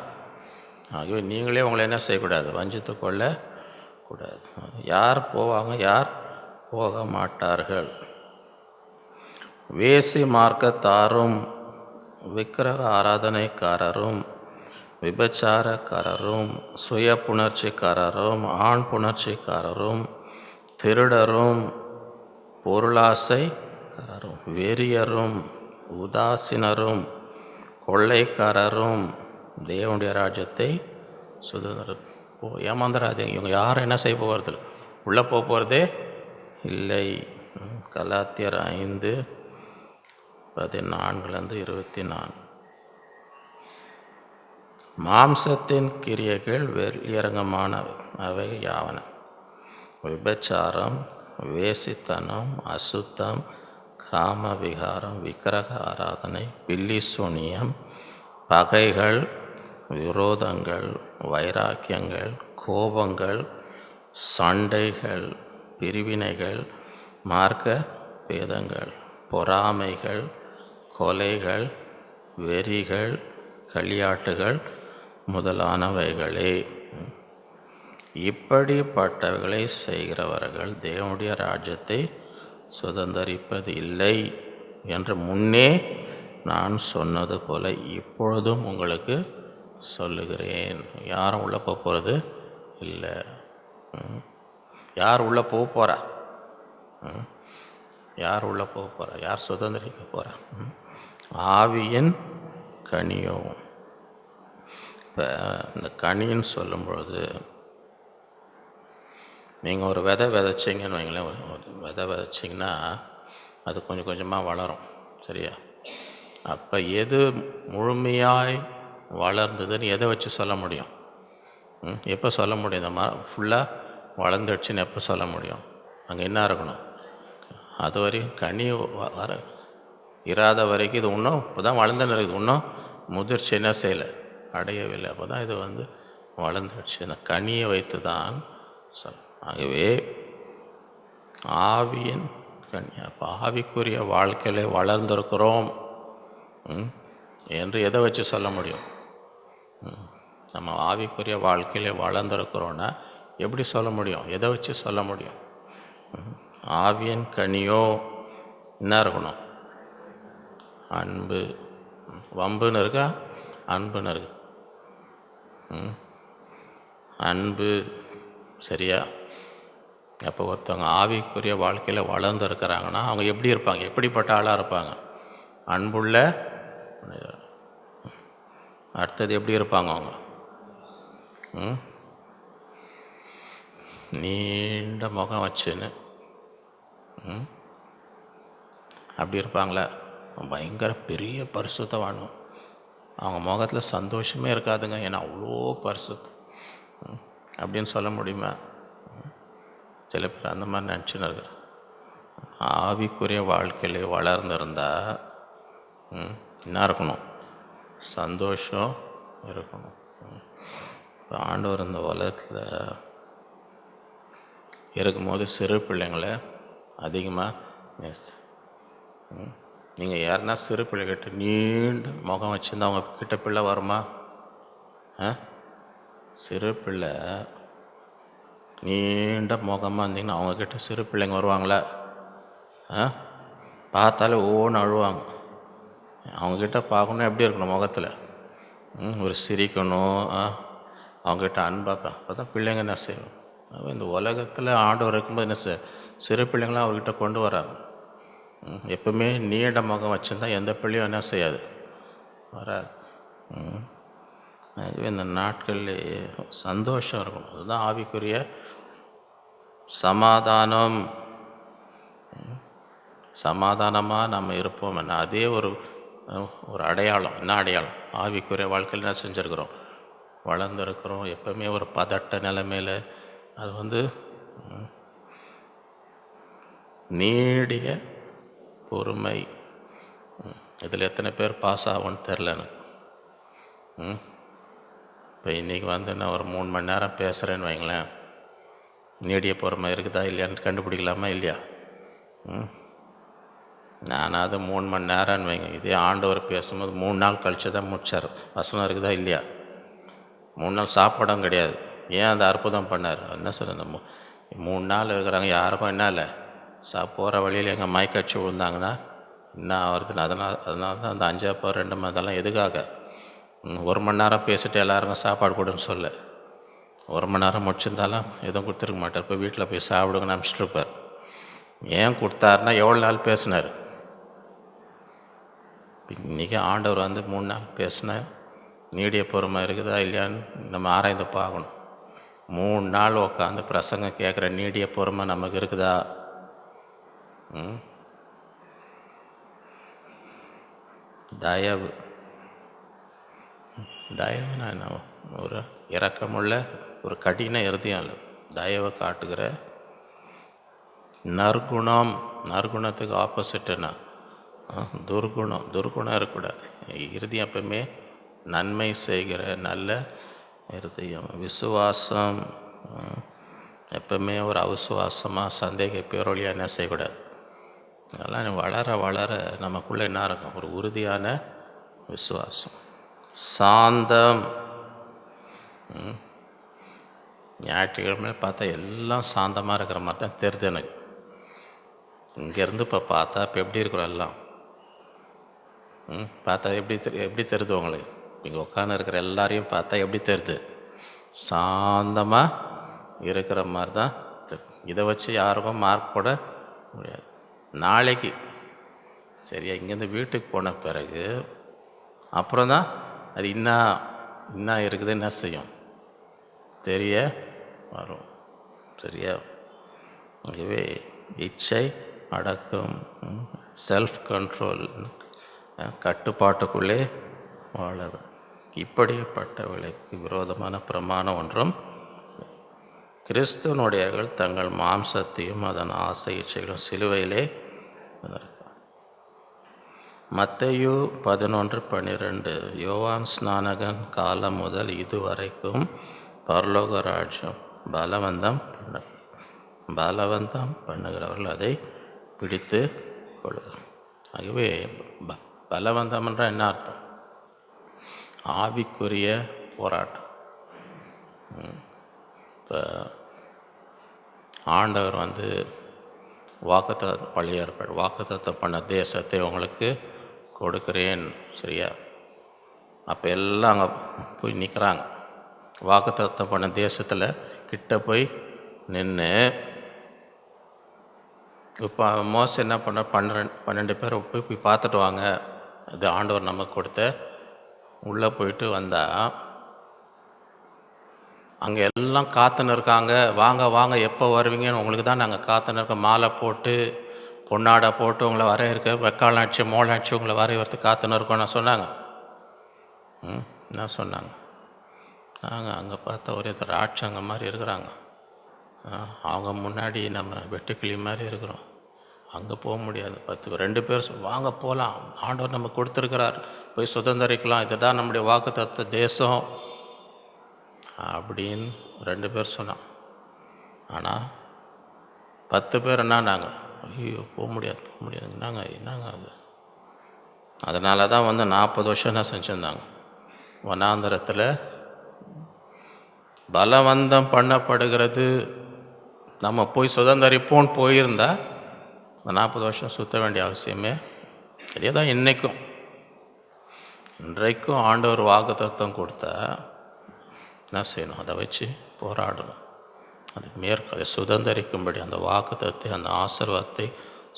ஆகவே நீங்களே உங்களை என்ன செய்யக்கூடாது? வஞ்சித்து கொள்ள கூடாது. யார் போவாங்க, யார் போக மாட்டார்கள்? வேசி மார்க்கத்தாரும் விக்கிரக ஆராதனைக்காரரும் விபச்சாரக்காரரும் சுய புணர்ச்சிக்காரரும் ஆண் புணர்ச்சிக்காரரும் திருடரும் பொருளாசைக்காரரும் வெறியரும் உதாசீனரும் கொள்ளைக்காரரும் தேவனுடைய ராஜ்யத்தை சுதந்திரம் ஏமாந்துடாதீங்க. இவங்க யாரும் என்ன செய்ய போகிறது? உள்ளே போக போகிறதே இல்லை. கலாத்தியர் 5:14-24. மாம்சத்தின் கிரியைகள் வெளியரங்கமான அவை யாவன? விபச்சாரம், வேசித்தனம், அசுத்தம், காமவிகாரம், விக்கிரக ஆராதனை, பில்லி சூனியம், பகைகள், விரோதங்கள், வைராக்கியங்கள், கோபங்கள், சண்டைகள், பிரிவினைகள், மார்க்க பேதங்கள், பொறாமைகள், கொலைகள், வெறிகள், களியாட்டுகள் முதலானவைகளே. இப்படிப்பட்டவைகளை செய்கிறவர்கள் தேவனுடைய ராஜ்யத்தை சுதந்திரிப்பது இல்லை என்று முன்னே நான் சொன்னது போல இப்பொழுதும் உங்களுக்கு சொல்லுகிறேன். யாரும் உள்ளே போக போகிறது இல்லை. யார் உள்ளே போக போகிறா? யார் உள்ளே போக போகிறா? யார் சுதந்திரிக்க போகிறா? ஆவியின் கனியோ. இப்போ இந்த கனின்னு சொல்லும்பொழுது நீங்கள் ஒரு விதை விதைச்சிங்கன்னு வைங்களேன். ஒரு விதை விதைச்சிங்கன்னா அது கொஞ்சம் கொஞ்சமாக வளரும், சரியா? அப்போ எது முழுமையாய் வளர்ந்ததுன்னு எதை வச்சு சொல்ல முடியும்? எப்போ சொல்ல முடியும்? இந்த மரம் ஃபுல்லாக வளர்ந்துடுச்சுன்னு எப்போ சொல்ல முடியும்? அங்கே என்ன இருக்கணும்? அது வரையும் கனி வர இராத வரைக்கும் இது இன்னும் இப்போ தான் வளர்ந்துன்னு இருக்குது. இன்னும் முதிர்ச்சி என்ன செய்யலை, அடையவில்லை. அப்போ தான் இது வந்து வளர்ந்துடுச்சு. கனியை வைத்து தான் சொல். ஆகவே ஆவியின் கனி. அப்போ ஆவிக்குரிய வாழ்க்கையில வளர்ந்துருக்கிறோம் என்று எதை வச்சு சொல்ல முடியும்? நம்ம ஆவிக்குரிய வாழ்க்கையில வளர்ந்துருக்கிறோன்னா எப்படி சொல்ல முடியும்? எதை வச்சு சொல்ல முடியும்? ஆவியின் கனியோ என்ன இருக்கணும்? அன்பு. வம்புன்னு இருக்கா, அன்புன்னு இருக்கு. அன்பு, சரியா? அப்போ ஒருத்தவங்க ஆவிக்குரிய வாழ்க்கையில் வளர்ந்துருக்கிறாங்கன்னா அவங்க எப்படி இருப்பாங்க? எப்படிப்பட்ட ஆளாக இருப்பாங்க? அன்புள்ள. அடுத்தது எப்படி இருப்பாங்க அவங்க? நீண்ட முகம் வச்சுன்னு அப்படி இருப்பாங்களே, பயங்கர பெரிய பரிசுத்தவானும். அவங்க முகத்தில் சந்தோஷமே இருக்காதுங்க, ஏன்னா அவ்வளோ பரிசுத்தம் அப்படின்னு சொல்ல முடியுமா? சில பேர் அந்த மாதிரி நினச்சின்னு இருக்கிறாங்க. ஆவிக்குரிய வாழ்க்கையிலே வளர்ந்துருந்தா என்ன இருக்கணும்? சந்தோஷம் இருக்கணும். இப்போ ஆண்டவர் இந்த உலகத்தில் இருக்கும்போது சிறு பிள்ளைங்களை அதிகமாக நேசித்து, நீங்கள் யாருன்னா சிறு பிள்ளைகிட்ட நீண்ட முகம் வச்சுருந்தா அவங்க கிட்ட பிள்ளை வருமா? சிறு பிள்ளை நீண்ட முகமாக இருந்தீங்கன்னா அவங்கக்கிட்ட சிறு பிள்ளைங்க வருவாங்களா? பார்த்தாலே ஒவ்வொன்று அழுவாங்க. அவங்கக்கிட்ட பார்க்கணும் எப்படி இருக்கணும்? முகத்தில் ஒரு சிரிக்கணும், அவங்ககிட்ட அன்பாக. அப்போ தான் பிள்ளைங்க என்ன செய்யணும்? இந்த உலகத்தில் ஆண்டவர் இருக்கும்போது என்ன சிறு பிள்ளைங்களாம் அவர்கிட்ட கொண்டு வராங்க. எப்பவுமே நீண்ட முகம் வச்சுருந்தா எந்த பிள்ளையும் என்ன செய்யாது, வராது. அதுவே இந்த நாட்களில் சந்தோஷம் இருக்கணும். அதுதான் ஆவிக்குரிய சமாதானம். சமாதானமாக நம்ம இருப்போம். என்ன அதே ஒரு அடையாளம். என்ன அடையாளம்? ஆவிக்குரிய வாழ்க்கையில் என்ன செஞ்சுருக்கிறோம்? வளர்ந்துருக்கிறோம். எப்பவுமே ஒரு பதட்ட நிலைமையில் அது நீடிய பொறுமை. இதில் எத்தனை பேர் பாஸ் ஆகும்னு தெரில எனக்கு. இப்போ இன்றைக்கி நான் ஒரு 3 மணி நேரம் பேசுகிறேன்னு வைங்களேன், நீடிய பொறுமை இருக்குதா இல்லையான்னு கண்டுபிடிக்கலாமா இல்லையா? நானாவது 3 மணி நேரம்னு வைங்க. இதே ஆண்டவர் பேசும்போது 3 நாள் கழிச்சு தான் முடிச்சார். வசனம் இருக்குதா இல்லையா? 3 நாள் சாப்பாடும் கிடையாது. ஏன் அந்த அற்புதம் பண்ணார்? என்ன சொல்ல, நம்ம 3 நாள் இருக்கிறாங்க, யாருக்கும் என்ன இல்லை, போகிற வழியில் எங்கள் மயக்கடிச்சு விழுந்தாங்கன்னா என்ன ஆகுறதுன்னு. அதனால தான் அந்த 5 அப்போ 2 அதெல்லாம் எதுக்காக? 1 மணி நேரம் பேசிட்டு எல்லாருக்கும் சாப்பாடு கொடுன்னு சொல்ல. 1 மணி நேரம் முடிச்சிருந்தாலும் எதுவும் கொடுத்துருக்க மாட்டார். இப்போ வீட்டில் போய் சாப்பிடுங்கன்னு அனுப்பிச்சிட்ருப்பார். ஏன் கொடுத்தாருன்னா எவ்வளோ நாள் பேசினார்? இன்றைக்கி ஆண்டவர் 3 நாள் பேசின நீடிய பொறுமை இருக்குதா இல்லையான்னு நம்ம ஆராய்ந்து பார்க்கணும். 3 நாள் உட்காந்து பிரசங்கம் கேட்குற நீடிய பொறுமை நமக்கு இருக்குதா? தயவு. தயவுனா என்ன? ஒரு இரக்கமுள்ள ஒரு கடின இருதயம் இல்லை, தயவை காட்டுகிற நற்குணம். நற்குணத்துக்கு ஆப்போசிட்டுன்னா துர்குணம். துர்குணம் இருக்கக்கூடாது. இருதயம் எப்பவுமே நன்மை செய்கிற நல்ல இருதயம். விசுவாசம் எப்பவுமே ஒரு அவிசுவாசமாக சந்தேக பேரொழியாக என்ன செய்யக்கூடாது. அதெல்லாம் வளர வளர நமக்குள்ளே என்ன இருக்கும்? ஒரு உறுதியான விசுவாசம். சாந்தம். ஞாயிற்றுக்கிழமை பார்த்தா எல்லாம் சாந்தமாக இருக்கிற மாதிரி தான் தெரியுது எனக்கு. இங்கேருந்து இப்போ பார்த்தா இப்போ எப்படி இருக்கிறோம் எல்லாம்? பார்த்தா எப்படி தெரியுது உங்களுக்கு? இங்கே உட்காந்து இருக்கிற எல்லாரையும் பார்த்தா எப்படி தெரியுது? சாந்தமாக இருக்கிற மாதிரி தான் தெரியும். இதை வச்சு யாருக்கும் மார்க் போட முடியாது. நாளைக்கு சரியா இங்கேருந்து வீட்டுக்கு போன பிறகு அப்புறம் தான் அது என்ன இருக்குது, என்ன செய்யும் தெரிய வரும். சரியா? ஆகவே இச்சை அடக்கம், செல்ஃப் கண்ட்ரோல், கட்டுப்பாட்டுக்குள்ளே வாழ. இப்படிப்பட்டவர்களுக்கு விரோதமான பிரமாணம் ஒன்றும். கிறிஸ்துவனுடையவர்கள் தங்கள் மாம்சத்தையும் அதன் ஆசை இச்சைகளும் சிலுவையிலே. மத்தேயு 11:12 யோவான் ஸ்நானகன் காலம் முதல் இதுவரைக்கும் பரலோக ராஜ்யம் பலவந்தம் பண்ணுகிறவர்கள் அதை பிடித்து கொள்ளுகிறார். ஆகவே பலவந்தம் என்றால் என்ன அர்த்தம்? ஆவிக்குரிய போராட்டம். இப்போ ஆண்டவர் வாக்குத்தத்தம் பண்ண தேசத்தை உங்களுக்கு கொடுக்கிறேன். சரியா? அப்போ எல்லாம் அங்கே போய் நிற்கிறாங்க. வாக்குத்தத்தம் பண்ண தேசத்தில் கிட்ட போய் நின்று இப்போ மோச என்ன பண்ண 12 பேர் போய் பார்த்துட்டு வாங்க, அது ஆண்டவர் நமக்கு கொடுத்த. உள்ளே போயிட்டு வந்தால் அங்கே எல்லாம் காத்துன்னு இருக்காங்க. வாங்க வாங்க, எப்போ வருவீங்கன்னு உங்களுக்கு தான் நாங்கள் காத்துன்னு இருக்கோம். மாலை போட்டு பொன்னாடை போட்டு உங்களை வரையிருக்க, வெக்காளாட்சி மோளாட்சி உங்களை வரையறதுக்கு காத்துன்னு இருக்கோம்னு சொன்னாங்க. என்ன சொன்னாங்க? நாங்கள் அங்கே பார்த்தா ஒரே ராட்சங்க மாதிரி இருக்கிறாங்க. அவங்க முன்னாடி நம்ம வெட்டுக்கிளி மாதிரி இருக்கிறோம். அங்கே போக முடியாது. 10 பேர் 2 பேர் வாங்க போகலாம், ஆண்டவர் நமக்கு கொடுத்துருக்கிறார், போய் சுதந்திரிக்கலாம், இதுதான் நம்முடைய வாக்குத்தத்த தேசம் அப்படின்னு 2 பேர் சொன்னான். ஆனால் 10 பேர் என்னன்னாங்க, ஐயோ போக முடியாது என்னங்க அது. அதனால தான் 40 வருஷம் என்ன செஞ்சுருந்தாங்க, வனாந்தரத்தில் பலவந்தம் பண்ணப்படுகிறது. நம்ம போய் சுதந்திரிப்போன்னு போயிருந்தா இந்த 40 வருஷம் சுற்ற வேண்டிய அவசியமே. அதே தான் இன்றைக்கும் ஆண்டவர் வாக்குத்தத்தம் கொடுத்தா என்ன செய்யணும், அதை வச்சு போராடணும். அதை சுதந்திரிக்கும்படி, அந்த வாக்குத்தத்தை, அந்த ஆசீர்வாதத்தை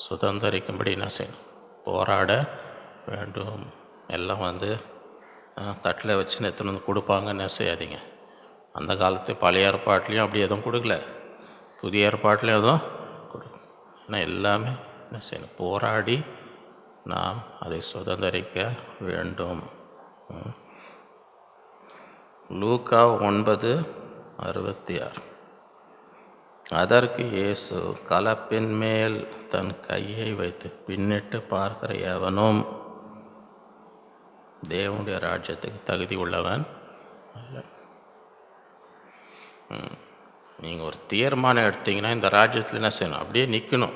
சுதந்திரிக்கும்படி என்ன செய்யணும், போராட வேண்டும். எல்லாம் தட்டில் வச்சு எடுத்துன்னு வந்து கொடுப்பாங்கன்னு செய்யாதீங்க. அந்த காலத்து பழைய ஏற்பாட்லேயும் அப்படி எதுவும் கொடுக்கல, புதிய ஏற்பாட்லேயும் எதுவும் கொடுக்கல. ஏன்னா எல்லாமே என்ன செய்யணும், போராடி நாம் அதை சுதந்திரிக்க வேண்டும். லூக்கா 9:66. அதற்கு இயேசு, கலப்பின் மேல் தன் கையை வைத்து பின்னிட்டு பார்க்கிற எவனும் தேவனுடைய ராஜ்யத்துக்கு தகுதி உள்ளவன் அல்ல. நீங்கள் ஒரு தீர்மானம் எடுத்தீங்கன்னா இந்த ராஜ்யத்தில் என்ன செய்யணும், அப்படியே நிற்கணும்.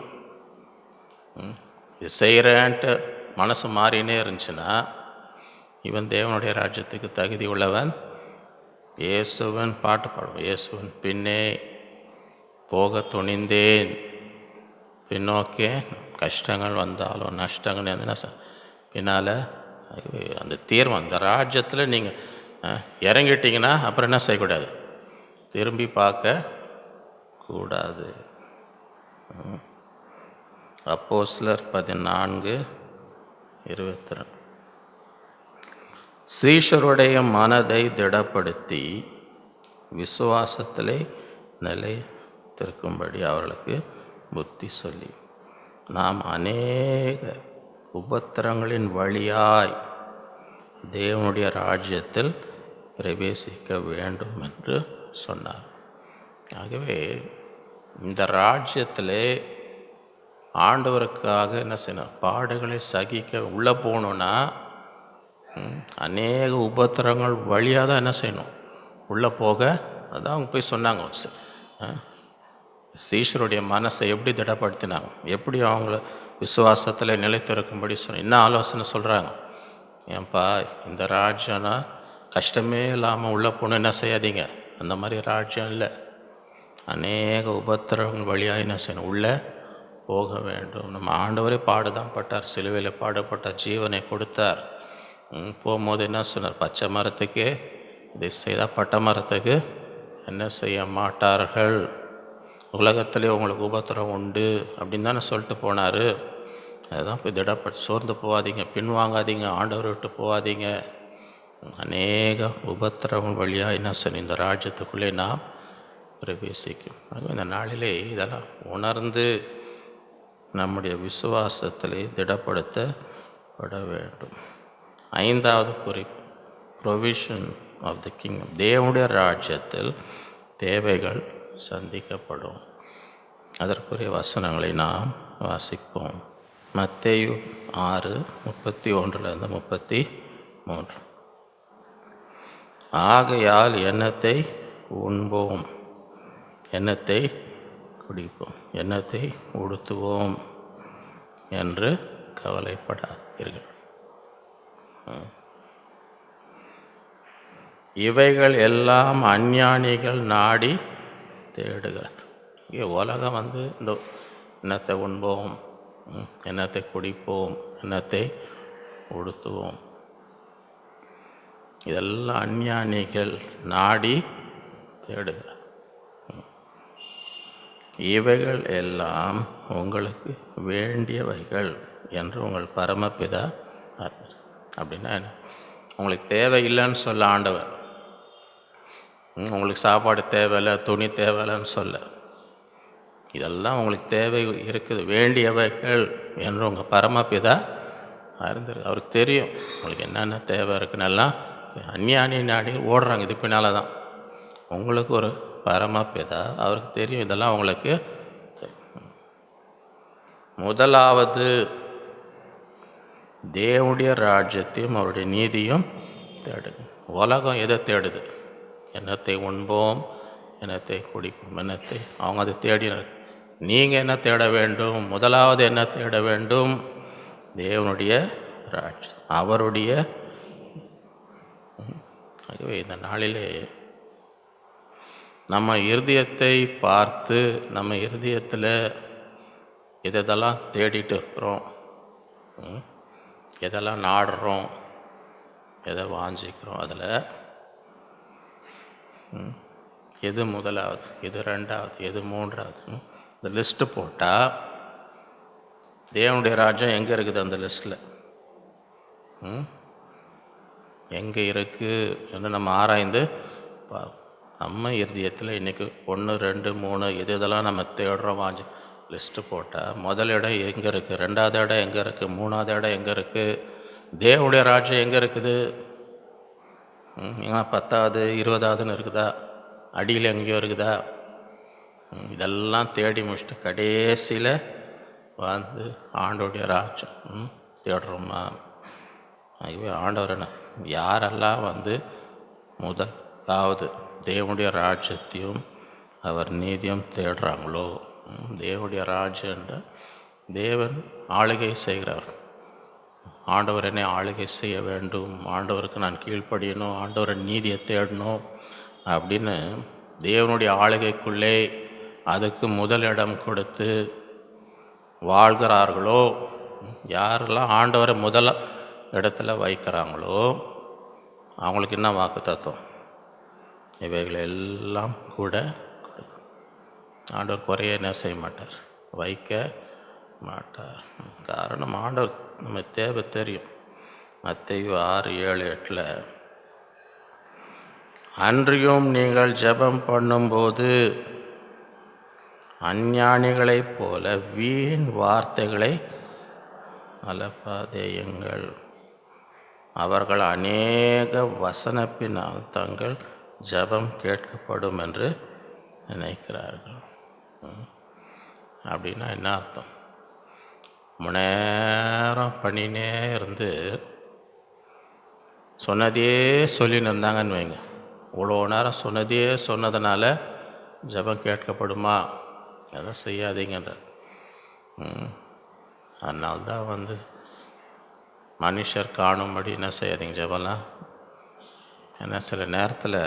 இது செய்கிறேன்ட்டு மனசு மாறினே இருந்துச்சுன்னா இவன் தேவனுடைய ராஜ்யத்துக்கு தகுதி உள்ளவன். இயேசுவன் பாட்டு பாடுவோம், இயேசுவன் பின்னே போக துணிந்தேன், பின்னோக்கே கஷ்டங்கள் வந்தாலும் நஷ்டங்கள் என்ன பின்னால் அந்த தீர்மானம், அந்த ராஜ்யத்தில் நீங்கள் இறங்கிட்டீங்கன்னா அப்புறம் என்ன செய்யக்கூடாது, திரும்பி பார்க்க கூடாது. அப்போஸ்தலர் 14:22. சீஷருடைய மனதை திடப்படுத்தி விசுவாசத்திலே நிலைத்திருக்கும்படி அவர்களுக்கு புத்தி சொல்லி, நாம் அநேக உபத்திரங்களின் வழியாய் தேவனுடைய ராஜ்யத்தில் பிரவேசிக்க வேண்டும் என்று சொன்னார். ஆகவே இந்த ராஜ்யத்திலே ஆண்டவருக்காக என்ன செய்யணும், பாடுகளை சகிக்க உள்ளே போகணுன்னா அநேக உபத்திரங்கள் வழியாக தான் என்ன செய்யணும், உள்ளே போக. அதான் அவங்க போய் சொன்னாங்க, சீஷருடைய மனசை எப்படி திடப்படுத்தினாங்க, எப்படி அவங்கள விசுவாசத்தில் நிலைத்திருக்கும்படி என்ன ஆலோசனை சொல்கிறாங்க. ஏன்பா இந்த ராஜ்யம்னா கஷ்டமே இல்லாமல் உள்ளே போகணும், என்ன செய்யாதீங்க, அந்த மாதிரி ராஜ்யம் இல்லை, அநேக உபத்திரங்கள் வழியாக என்ன செய்யணும், உள்ளே போக வேண்டும். நம்ம ஆண்டவரே பாடுதான் பட்டார், சிலுவையில் பாடுபட்டார், ஜீவனை கொடுத்தார். போகும்போது என்ன சொன்னார், பச்சை மரத்துக்கு இதை செய்தால் பட்டை மரத்துக்கு என்ன செய்ய மாட்டார்கள், உலகத்திலே உங்களுக்கு உபத்திரம் உண்டு அப்படின்னு தானே சொல்லிட்டு போனார். அதுதான் போய் திடப்பட்டு சோர்ந்து போகாதீங்க, பின்வாங்காதீங்க, ஆண்டவரை விட்டு போகாதீங்க. அநேக உபத்திரம் வழியாக என்ன செய்யணும், இந்த ராஜ்யத்துக்குள்ளே நாம் பிரவேசிக்கும். அதுவும் இந்த நாளிலே இதெல்லாம் உணர்ந்து நம்முடைய விசுவாசத்திலே திடப்படுத்தப்பட வேண்டும். 5வது குறிப்பு, ப்ரொவிஷன் ஆஃப் த கிங்டம். தேவனுடைய ராஜ்யத்தில் தேவைகள் சந்திக்கப்படும். அதற்குரிய வசனங்களை நாம் வாசிப்போம். மத்தேயு 6:31-33. ஆகையால் எண்ணத்தை உண்போம், எண்ணத்தை குடிப்போம், எண்ணத்தை உடுத்துவோம் என்று கவலைப்படாதீர்கள். இவைகள் எல்லாம் அஞ்ஞானிகள் நாடி தேடுகிறார். இங்கே உலகம் இந்த எண்ணத்தை உண்போம், எண்ணத்தை குடிப்போம், எண்ணத்தை உடுத்துவோம், இதெல்லாம் அஞ்ஞானிகள் நாடி தேடுகிறார். இவைகள் எல்லாம் உங்களுக்கு வேண்டியவைகள் என்று உங்கள் பரமபிதா அப்படின்னா என்ன, உங்களுக்கு தேவையில்லைன்னு சொல்ல ஆண்டவர், உங்களுக்கு சாப்பாடு தேவையில்லை, துணி தேவையில்லைன்னு சொல்ல, இதெல்லாம் உங்களுக்கு தேவை இருக்குது, வேண்டியவைகள் என்று உங்கள் பரமபிதா அறிந்திரு. அவருக்கு தெரியும் உங்களுக்கு என்னென்ன தேவை இருக்குன்னு. எல்லாம் அந்நியானி நாடி ஓடுறாங்க இது பின்னால் தான். உங்களுக்கு ஒரு பரமபிதா, அவருக்கு தெரியும் இதெல்லாம் உங்களுக்கு. முதலாவது தேவனுடைய ராஜ்யத்தையும் அவருடைய நீதியும் தேடுங்க. உலகம் எதை தேடுது? என்னத்தை உண்போம், என்னத்தை குடிப்போம், என்னத்தை அவங்க அதை தேடினார். நீங்கள் என்ன தேட வேண்டும்? முதலாவது என்ன தேட வேண்டும்? தேவனுடைய ராஜ்யம், அவருடைய. ஆகவே இந்த நாளிலே நம்ம இருதயத்தை பார்த்து, நம்ம இருதயத்தில் எதெல்லாம் தேடிட்டு இருக்கிறோம், எதெல்லாம் நாடுறோம், எதை வாஞ்சிக்கிறோம், அதில் எது முதலாவது, எது ரெண்டாவது, எது மூன்றாவது, இந்த லிஸ்ட்டு போட்டால் தேவனுடைய ராஜ்யம் எங்கே இருக்குது? அந்த லிஸ்ட்டில் எங்கே இருக்குது என்று நம்ம ஆராய்ந்து நம்ம இருதயத்தில் இன்றைக்கி 1, 2, 3 எது இதெல்லாம் நம்ம தேடுறோம் வாஞ்சி லிஸ்ட்டு போட்டால் முதல் இடம் எங்கே இருக்குது, ரெண்டாவது இடம் எங்கே இருக்குது, மூணாவது இடம் எங்கே இருக்குது, தேவனுடைய ராஜ்யம் எங்கே இருக்குது? ஏன்னா 10வது 20வதுன்னு இருக்குதா, அடியில் எங்கேயோ இருக்குதா? இதெல்லாம் தேடி முடிச்சுட்டு கடைசியில் வந்து ஆண்டவருடைய ராஜ்யம் தேடுறோமா? ஆகவே ஆண்டவர் என்ன, யாரெல்லாம் வந்து முதலாவது தேவனுடைய ராஜ்யத்தையும் அவர் நீதியும் தேடுறாங்களோ, தேவனுடைய ராஜ்யம் என்ற தேவன் ஆளுகை செய்கிறார். ஆண்டவர் என்னை ஆளுகை செய்ய வேண்டும், ஆண்டவருக்கு நான் கீழ்ப்படியணும், ஆண்டவரை நீதியை தேடணும் அப்படின்னு தேவனுடைய ஆளுகைக்குள்ளே அதுக்கு முதலிடம் கொடுத்து வாழ்கிறார்களோ, யாரெல்லாம் ஆண்டவரை முதல் இடத்துல வைக்கிறாங்களோ அவங்களுக்கு என்ன வாக்கு தத்துவம்? இவைகளை எல்லாம் கூட ஆண்டவர் குறைய என்ன செய்ய மாட்டார், வைக்க மாட்டார். காரணம் ஆண்டவர் நம்ம தேவை தெரியும். மத்தேயு 6:7-8 அன்றியும் நீங்கள் ஜெபம் பண்ணும்போது அஞ்ஞானிகளைப் போல வீண் வார்த்தைகளை அலப்பாதேயுங்கள். அவர்கள் அநேக வசனப்பினால் தங்கள் ஜெபம் கேட்கப்படும் என்று நினைக்கிறார்கள். அப்படின்னா என்ன அர்த்தம்? ரொம்ப நேரம் பண்ணினே இருந்து சொன்னதே சொல்லின்னு இருந்தாங்கன்னு வைங்க. இவ்வளோ நேரம் சொன்னதே சொன்னதுனால ஜெபம் கேட்கப்படுமா? அதை செய்யாதீங்கன்ற. அதனால்தான் வந்து மனுஷர் காணும்படி என்ன செய்யாதீங்க ஜெபம்லாம். ஏன்னா சில நேரத்தில்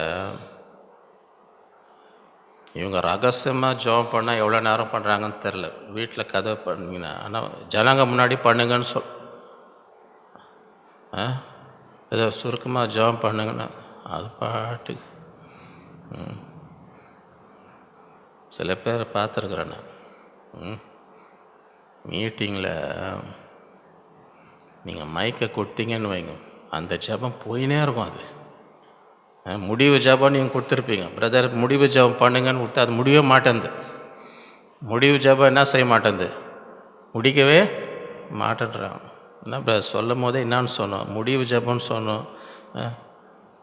இவங்க ரகசியமாக ஜெபம் பண்ணால் எவ்வளோ நேரம் பண்ணுறாங்கன்னு தெரில. வீட்டில் கதை பண்ணிங்கன்னா, ஆனால் ஜனங்க முன்னாடி பண்ணுங்கன்னு ஏதோ சுருக்கமாக ஜெபம் பண்ணுங்கன்னா அது பாட்டுக்கு. சில பேர் பார்த்துருக்குறேன் நான். மீட்டிங்கில் நீங்கள் மைக்கை கொடுத்தீங்கன்னு வைங்க, அந்த ஜெபம் போயினே இருக்கும். அது முடிவு ஜெபம் நீங்கள் கொடுத்துருப்பீங்க, பிரதர் முடிவு ஜெபம் பண்ணுங்கன்னு கொடுத்து அது முடியவே மாட்டேங்குது. முடிவு ஜெபம் என்ன செய்ய மாட்டேங்குது, முடிக்கவே மாட்டேன்றாங்க. என்ன பிரதர் சொல்லும் போதே என்னான்னு சொன்னோம், முடிவு ஜெபம்னு சொன்னோம்.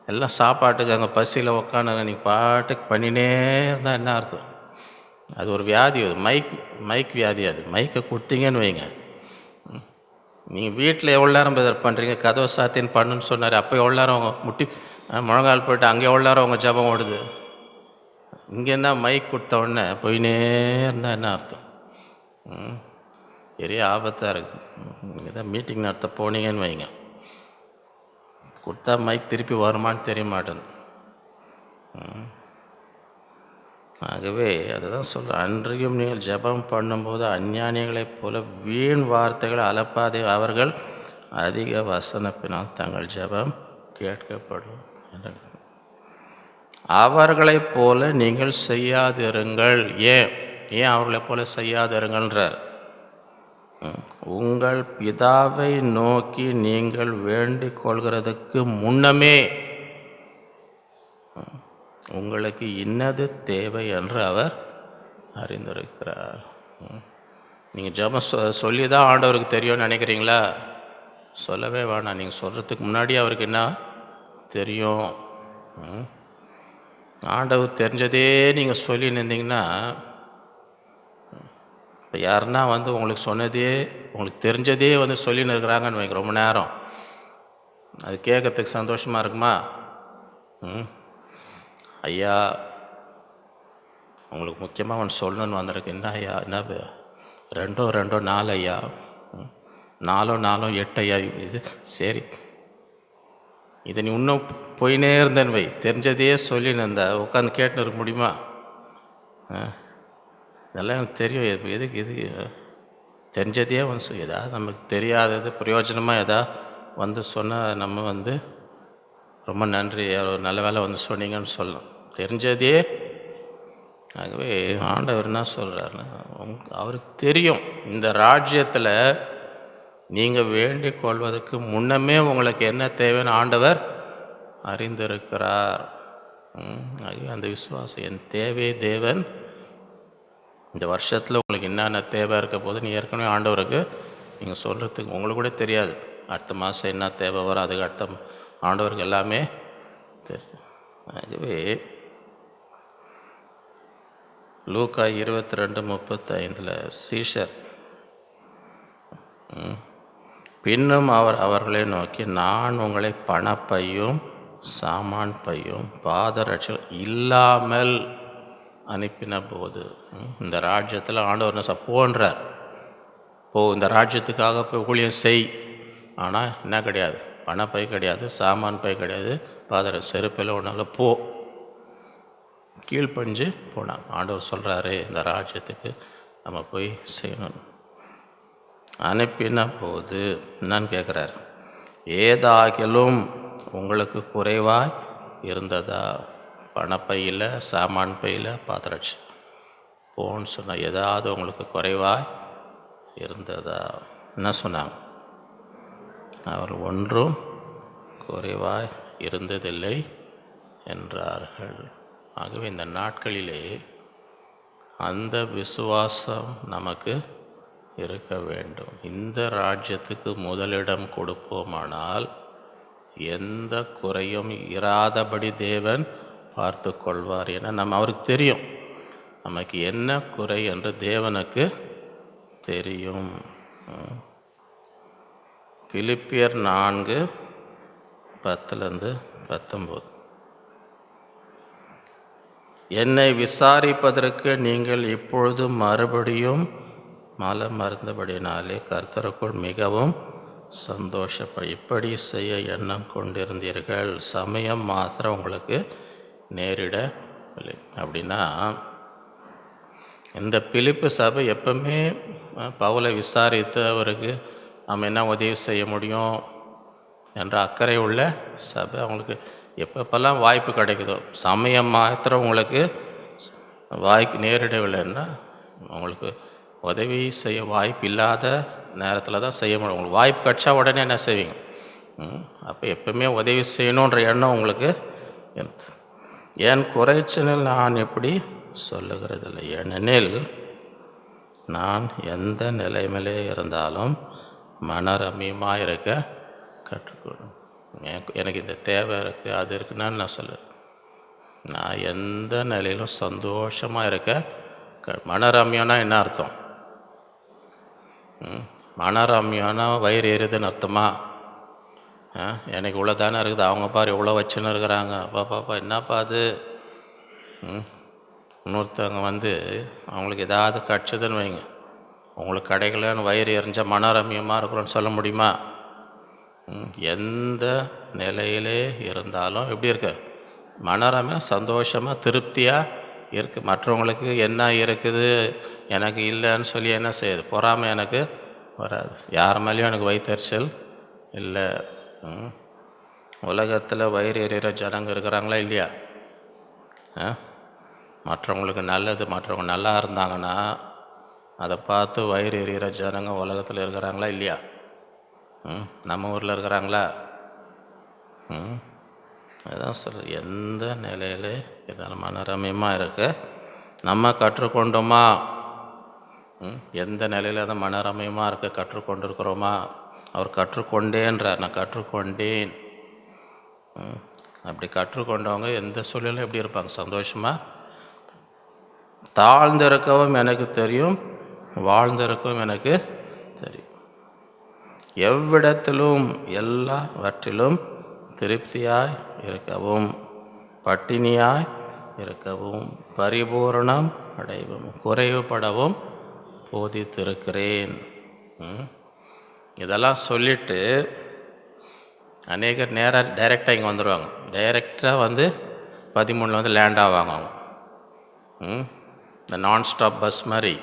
எல்லாம் சாப்பாட்டுக்கு அங்கே பசியில் உக்காந்துங்க, நீங்கள் பாட்டுக்கு பண்ணினே இருந்தால் என்ன அர்த்தம்? அது ஒரு வியாதி, அது மைக் வியாதி. அது மைக்கை கொடுத்தீங்கன்னு வைங்க, நீங்கள் வீட்டில் எவ்வளோ நேரம் பிரதர் பண்ணுறீங்க, கதவை சாத்தின்னு பண்ணுன்னு சொன்னார், அப்போ எவ்வளோ நேரம் அவங்க முட்டி முழங்கால் போய்ட்டு அங்கே எவ்வளோ நேரம் அவங்க ஜெபம் ஓடுது. இங்கே என்ன மைக் கொடுத்த உடனே போயினே இருந்தால் என்ன அர்த்தம்? பெரிய ஆபத்தாக இருக்குது. நீங்கள் தான் மீட்டிங் நடத்த போனீங்கன்னு வைங்க, கொடுத்தா மைக் திருப்பி வருமானு தெரிய மாட்டேங்குது. ஆகவே அதுதான் சொல்கிறேன், அன்றையும் நீங்கள் ஜெபம் பண்ணும்போது அஞ்ஞானிகளைப் போல வீண் வார்த்தைகளை அலப்பாதே, அவர்கள் அதிக வசனப்பினால் தங்கள் ஜெபம் கேட்கப்படும். அவர்களைப் போல நீங்கள் செய்யாதிருங்கள். ஏன் அவர்களைப் போல செய்யாதிருங்கள்ன்றார்? உங்கள் பிதாவை நோக்கி நீங்கள் வேண்டிக் கொள்கிறதுக்கு முன்னமே உங்களுக்கு இன்னது தேவை என்று அவர் அறிந்திருக்கிறார். நீங்கள் ஜெபம் சொல்லி தான் ஆண்டவருக்கு தெரியும்னு நினைக்கிறீங்களா? சொல்லவே வேணாம். நீங்கள் சொல்கிறதுக்கு முன்னாடி அவருக்கு என்ன தெரியும்? ஆண்டவர் தெரிஞ்சதே நீங்கள் சொல்லி நின்றீங்கன்னா, இப்போ இப்போ யாருன்னா வந்து உங்களுக்கு சொன்னதே உங்களுக்கு தெரிஞ்சதே வந்து சொல்லின்னு இருக்கிறாங்கன்னு வைங்க ரொம்ப நேரம், அது கேட்கறதுக்கு சந்தோஷமாக இருக்குமா? ஐயா உங்களுக்கு முக்கியமாக ஒன்று சொல்லணுன்னு வந்திருக்கு. என்ன ஐயா? என்ன 2 4 ஐயா, 4 8 ஐயா. இது சரி, இதை நீ இன்னும் போயினே இருந்தேன்னு வை, தெரிஞ்சதையே சொல்லின்னு இருந்தா உட்காந்து கேட்டுன்னு இருக்க முடியுமா? இதெல்லாம் எனக்கு தெரியும். எதுக்கு தெரிஞ்சதையே வந்து எதாவது நமக்கு தெரியாதது பிரயோஜனமாக எதாவது வந்து சொன்னால் நம்ம வந்து ரொம்ப நன்றி, ஒரு நல்ல வேலை வந்து சொன்னீங்கன்னு சொல்லலாம். தெரிஞ்சதே. ஆகவே ஆண்டவர் என்ன சொல்கிறாருன்னா, அவருக்கு தெரியும் இந்த ராஜ்யத்தில் நீங்கள் வேண்டிக் கொள்வதற்கு முன்னமே உங்களுக்கு என்ன தேவைன்னு ஆண்டவர் அறிந்திருக்கிறார். ஆகவே அந்த விசுவாசம், என் தேவை தேவன் இந்த வருஷத்தில் உங்களுக்கு என்னென்ன தேவை இருக்க போது நீ ஏற்கனவே ஆண்டவருக்கு நீங்கள் சொல்கிறதுக்கு உங்களுக்கு கூட தெரியாது. அடுத்த மாதம் என்ன தேவை வரும், அதுக்கு அடுத்த ஆண்டவருக்கு எல்லாமே தெரியும். ஆகவே லூக்கா 22:35 சீஷர் பின்னும் அவர்களை நோக்கி, நான் உங்களை பணப்பையும் சாமான் பையும் பாதரட்சல் இல்லாமல் அனுப்பின போது, இந்த ராஜ்யத்தில் ஆண்டவர் போன்றார், இந்த ராஜ்யத்துக்காக போய் ஊழியம் செய். ஆனால் என்ன கிடையாது, பணப்பை கிடையாது, சாமான் பை கிடையாது, செருப்பில் ஒன்றால் போ, கீழ்ப்பஞ்சு போனாங்க. ஆண்டவர் சொல்கிறாரு இந்த ராஜ்யத்துக்கு நம்ம போய் செய்யணும். அனுப்பின போது என்னன்னு கேட்குறாரு, ஏதாகிலும் உங்களுக்கு குறைவாய் இருந்ததா? பணப்பையில், சாமான் பையில், பாத்திரச்சு போன்னு சொன்னால் ஏதாவது உங்களுக்கு குறைவாய் இருந்ததா? என்ன சொன்னாங்க? அவர் ஒன்றும் குறைவாய் இருந்ததில்லை என்றார்கள். ஆகவே இந்த நாட்களிலே அந்த விசுவாசம் நமக்கு இருக்க வேண்டும். இந்த ராஜ்யத்துக்கு முதலிடம் கொடுப்போமானால் எந்த குறையும் இராதபடி தேவன் பார்த்து கொள்வார். ஏன்னா அவருக்கு தெரியும் நமக்கு என்ன குறை என்று தேவனுக்கு தெரியும். பிலிப்பியர் 4:10-19 என்னை விசாரிப்பதற்கு நீங்கள் இப்பொழுது மறுபடியும் மறந்தபடினாலே கர்த்தருக்குள் மிகவும் இப்படி செய்ய எண்ணம் கொண்டிருந்தீர்கள், சமயம் மாத்திரம் உங்களுக்கு நேரிடவில்லை. அப்படின்னா இந்த பிலிப்பு சபை எப்பவுமே பவுலை விசாரித்து அவருக்கு நம்ம என்ன உதவி செய்ய முடியும் என்ற அக்கறை உள்ள சபை. அவங்களுக்கு எப்பப்பெல்லாம் வாய்ப்பு கிடைக்குதோ, சமயம் மாத்திரம் உங்களுக்கு நேரிடவில்லைன்னா உங்களுக்கு உதவி செய்ய வாய்ப்பு இல்லாத நேரத்தில் தான் செய்ய முடியும். உங்களுக்கு வாய்ப்பு கிடச்சா உடனே என்ன செய்வீங்க? அப்போ எப்பவுமே உதவி செய்யணுன்ற எண்ணம் உங்களுக்கு. என் குறைச்சலில் நான் எப்படி சொல்லுகிறதில்லை, ஏனெனில் நான் எந்த நிலைமையிலே இருந்தாலும் மனரம்யமாக இருக்க கற்றுக்கணும். எனக்கு இந்த தேவை இருக்குது, அது இருக்குன்னு நான் சொல்லுவேன். நான் எந்த நிலையிலும் சந்தோஷமாக இருக்க. மனரம்யம்னா என்ன அர்த்தம்? மனரம்யம்னா வயிறு எரியுதுன்னு அர்த்தமா? எனக்கு இவ்வளோ தானே இருக்குது, அவங்க பாரு இவ்வளோ வச்சுன்னு இருக்கிறாங்க, பாப்பா என்னப்பா அது. இன்னொருத்தவங்க அவங்களுக்கு ஏதாவது கிடச்சதுன்னு வைங்க, உங்களுக்கு கிடைக்கலன்னு வயிறு எரிஞ்சால் மனரம்யமாக இருக்கிறோன்னு சொல்ல முடியுமா? எந்த நிலையிலே இருந்தாலும் எப்படி இருக்கு? மனரம்யம், சந்தோஷமாக திருப்தியாக இருக்குது. மற்றவங்களுக்கு என்ன இருக்குது எனக்கு இல்லைன்னு சொல்லி என்ன செய்யுது? பொறாமை எனக்கு வராது. யார் மேலேயும் எனக்கு வயிற்றெரிச்சல் இல்லை. உலகத்தில் வயிறு எறிகிற ஜனங்க இருக்கிறாங்களா இல்லையா? மற்றவங்களுக்கு நல்லது, மற்றவங்க நல்லா இருந்தாங்கன்னா அதை பார்த்து வயிறு எறிகிற ஜனங்க உலகத்தில் இருக்கிறாங்களா இல்லையா? நம்ம ஊரில் இருக்கிறாங்களா? அதுதான் சொல்கிறது, எந்த நிலையில் எதாலும் மனரம்யமாக இருக்க நம்ம கற்றுக்கொண்டோமா? எந்த நிலையில் அதை மனரம்யமாக இருக்க கற்றுக்கொண்டிருக்கிறோமா? அவர் கற்றுக்கொண்டேன்றார், நான் கற்றுக்கொண்டேன். அப்படி கற்றுக்கொண்டவங்க எந்த சூழலும் எப்படி இருப்பாங்க? சந்தோஷமாக. தாழ்ந்திருக்கவும் எனக்கு தெரியும், வாழ்ந்திருக்கும் எனக்கு தெரியும். எவ்விடத்திலும் எல்லாவற்றிலும் திருப்தியாய் இருக்கவும், பட்டினியாய் இருக்கவும், பரிபூரணம் அடையவும், குறைவுபடவும் போதித்திருக்கிறேன். இதெல்லாம் சொல்லிவிட்டு அநேகர் நேராக டைரெக்டாக இங்கே வந்துடுவாங்க. டைரெக்டாக வந்து 13 வந்து லேண்ட் ஆவாங்க. அவங்க இந்த நான் ஸ்டாப் பஸ் மாதிரி,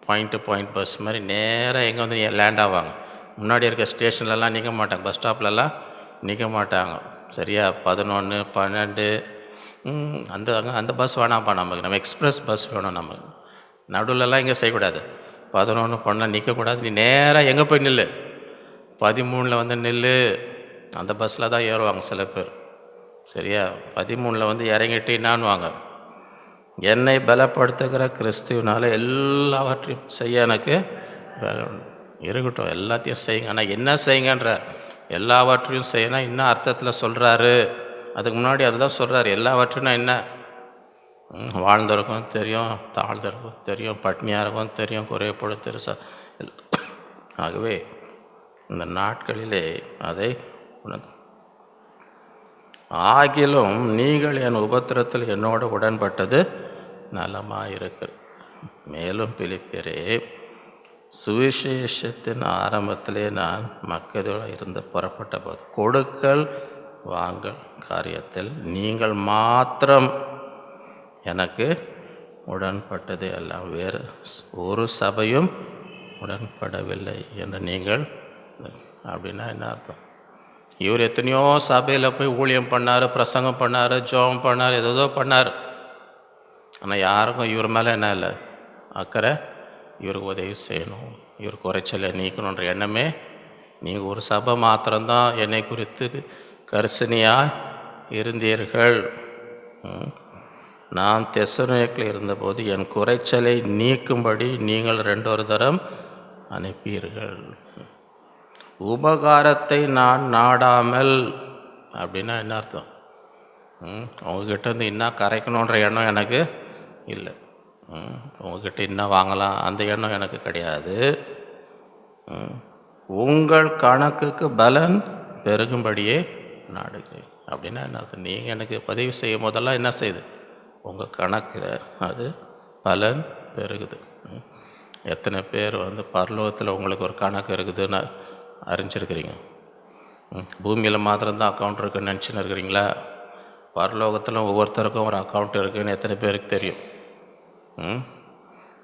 பாயிண்ட் டு பாயிண்ட் பஸ் மாதிரி நேராக எங்கே வந்து லேண்ட் ஆவாங்க. முன்னாடி இருக்க ஸ்டேஷன்லலாம் நிற்க மாட்டாங்க, பஸ் ஸ்டாப்லலாம் நிற்க மாட்டாங்க. சரியா 11, 12 அந்த பஸ் வேணாம்ப்பா, நம்ம எக்ஸ்பிரஸ் பஸ் வேணும். நமக்கு நடுவில்லாம் இங்கே செய்யக்கூடாது. 11, 12 நிற்கக்கூடாது. நீ நேராக எங்கே போய் நில்லு, 13 வந்து நில்லு. அந்த பஸ்ஸில் தான் ஏறுவாங்க சில பேர். சரியா 13 வந்து இறங்கிட்டு என்னான்னுவாங்க, என்னை பலப்படுத்துகிற கிறிஸ்துவனால எல்லாவற்றையும் செய்ய எனக்கு இருக்கட்டும், எல்லாத்தையும் செய்யுங்க. ஆனால் என்ன செய்யுங்கன்றார்? எல்லாவற்றையும் செய்யணும். இன்னும் அர்த்தத்தில் சொல்கிறாரு. அதுக்கு முன்னாடி அதுதான் சொல்கிறார். எல்லாவற்றையும் என்ன, வாழ்ந்திருக்கும் தெரியும், தாழ்ந்திருக்கும் தெரியும், பட்னியாக இருக்கும் தெரியும், குறையப்படும் தெரியும். ஆகவே இந்த நாட்களிலே அதை உணர்ந்து, ஆகிலும் நீங்கள் என் உபத்திரத்தில் என்னோடு உடன்பட்டது நலமாயிருக்கிறது. மேலும் பிலிப்பியரே, சுவிசேஷத்தின் ஆரம்பத்திலே நான் மக்களோடு இருந்து புறப்பட்ட போது கொடுக்கல் வாங்கல் காரியத்தில் நீங்கள் மாத்திரம் எனக்கு உடன்பட்டதே எல்லாம், வேறு ஒரு சபையும் உடன்படவில்லை என்று நீங்கள். அப்படின்னா என்ன அர்த்தம்? இவர் எத்தனையோ சபையில் போய் ஊழியம் பண்ணார், பிரசங்கம் பண்ணார், ஜெபம் பண்ணார், ஏதோ பண்ணார். ஆனால் யாருக்கும் இவர் மேலே என்ன இல்லை, அக்கறை. இவருக்கு உதவி செய்யணும், இவர் குறைச்சலை நீக்கணுன்ற எண்ணமே. நீங்கள் ஒரு சபை மாத்திரம்தான் என்னை குறித்து கரிசனையாக இருந்தீர்கள். நான் தெசலோனிக்கேயில் இருந்தபோது என் குறைச்சலை நீக்கும்படி நீங்கள் 2 தரம் அனுப்பீர்கள். உபகாரத்தை நான் நாடாமல். அப்படின்னா என்ன அர்த்தம்? உங்ககிட்ட இருந்து இன்னும் கரைக்கணுன்ற எண்ணம் எனக்கு இல்லை. உங்ககிட்ட இன்னும் வாங்கலாம் அந்த எண்ணம் எனக்கு கிடையாது. உங்கள் கணக்குக்கு பலன் பெருகும்படியே நாடுகிறேன். அப்படின்னா என்ன அர்த்தம்? நீங்கள் எனக்கு பதிவு செய்யும் போதெல்லாம் என்ன செய்யுது? உங்கள் கணக்கில் அது பலன் பெருகுது. எத்தனை பேர் வந்து பரலோகத்தில் உங்களுக்கு ஒரு கணக்கு இருக்குதுன்னு அறிஞ்சிருக்கிறீங்க? பூமியில் மாத்திரம்தான் அக்கௌண்ட் இருக்குதுன்னு நினச்சின்னு இருக்கிறீங்களா? பரலோகத்தில் ஒவ்வொருத்தருக்கும் ஒரு அக்கௌண்ட் இருக்குதுன்னு எத்தனை பேருக்கு தெரியும்?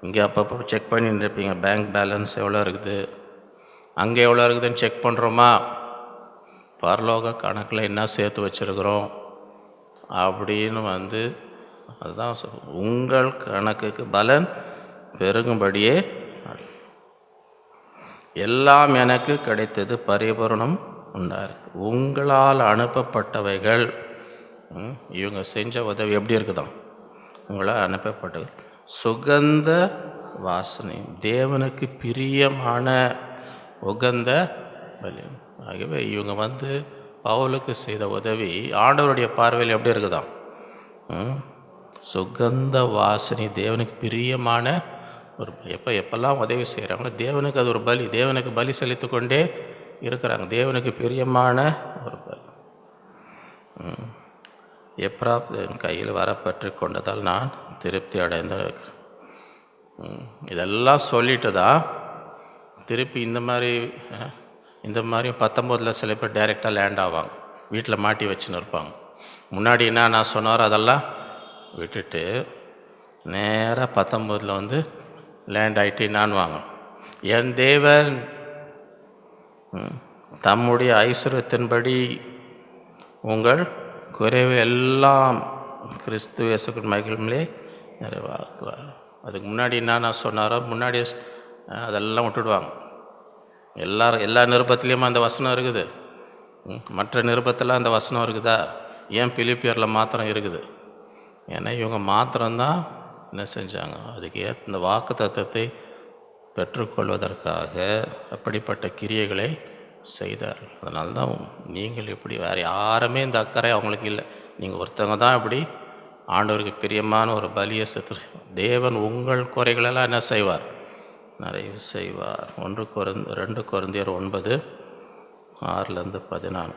இங்கே அப்பப்போ செக் பண்ணிட்டு இருப்பீங்க, பேங்க் பேலன்ஸ் எவ்வளோ இருக்குது, அங்கே எவ்வளோ இருக்குதுன்னு செக் பண்ணுறோமா? பரலோக கணக்கில் என்ன சேர்த்து வச்சுருக்குறோம் அப்படின்னு வந்து அதுதான் உங்கள் கணக்குக்கு பலன் பெருகும்படியே எல்லாம் எனக்கு கிடைத்தது, பரிபூரணம் உண்டாயிருக்கு. உங்களால் அனுப்பப்பட்டவைகள், இவங்க செஞ்ச உதவி எப்படி இருக்குதான்? உங்களால் அனுப்பப்பட்டவை சுகந்த வாசனை, தேவனுக்கு பிரியமான உகந்த பலி. ஆகவே இவங்க வந்து பவுலுக்கு செய்த உதவி ஆண்டவருடைய பார்வையில் எப்படி இருக்குதான்? சுகந்த வாசனை, தேவனுக்கு பிரியமான ஒரு எப்பெல்லாம் உதவி செய்கிறாங்களோ தேவனுக்கு அது ஒரு பலி. தேவனுக்கு பலி செலுத்தி கொண்டே இருக்கிறாங்க. தேவனுக்கு பிரியமான ஒரு பலி. என் கையில் வரப்பற்றி கொண்டதால் நான் திருப்தி அடைந்த. இதெல்லாம் சொல்லிட்டு தான் திருப்பி இந்த மாதிரி 19 சில பேர் டைரெக்டாக லேண்ட் ஆவாங்க, வீட்டில் மாட்டி வச்சுன்னு இருப்பாங்க. முன்னாடி என்ன நான் சொன்னாரோ அதெல்லாம் விட்டுட்டு நேராக 19 வந்து லேண்ட் ஆகிட்டு என்னான்வாங்க, என் தேவன் தம்முடைய ஐஸ்வர்யத்தின்படி உங்கள் குறைவு எல்லாம் கிறிஸ்து இயேசுவின் மகிமையிலே நிறைவாக்குவார். அதுக்கு முன்னாடி என்ன சொன்னாரோ முன்னாடி அதெல்லாம் விட்டுடுவாங்க. எல்லா நிருபத்துலேயுமே அந்த வசனம் இருக்குது. மற்ற நிருபத்தில் அந்த வசனம் இருக்குதா? ஏன் பிலிப்பியரில் மாத்திரம் இருக்குது? ஏன்னா இவங்க மாத்திரம்தான் என்ன செஞ்சாங்க, அதுக்கு இந்த வாக்கு தத்தத்தை பெற்றுக்கொள்வதற்காக அப்படிப்பட்ட கிரியைகளை செய்தார்கள். அதனால்தான் நீங்கள் இப்படி வேறு யாருமே இந்த அக்கறை அவங்களுக்கு இல்லை. நீங்கள் ஒருத்தவங்க தான் இப்படி ஆண்டவருக்கு பிரியமான ஒரு பலியை செத்து தேவன் உங்கள் குறைகளெல்லாம் என்ன செய்வார்? நிறைவு செய்வார். 2 கொரிந்தியர் 9:6-14.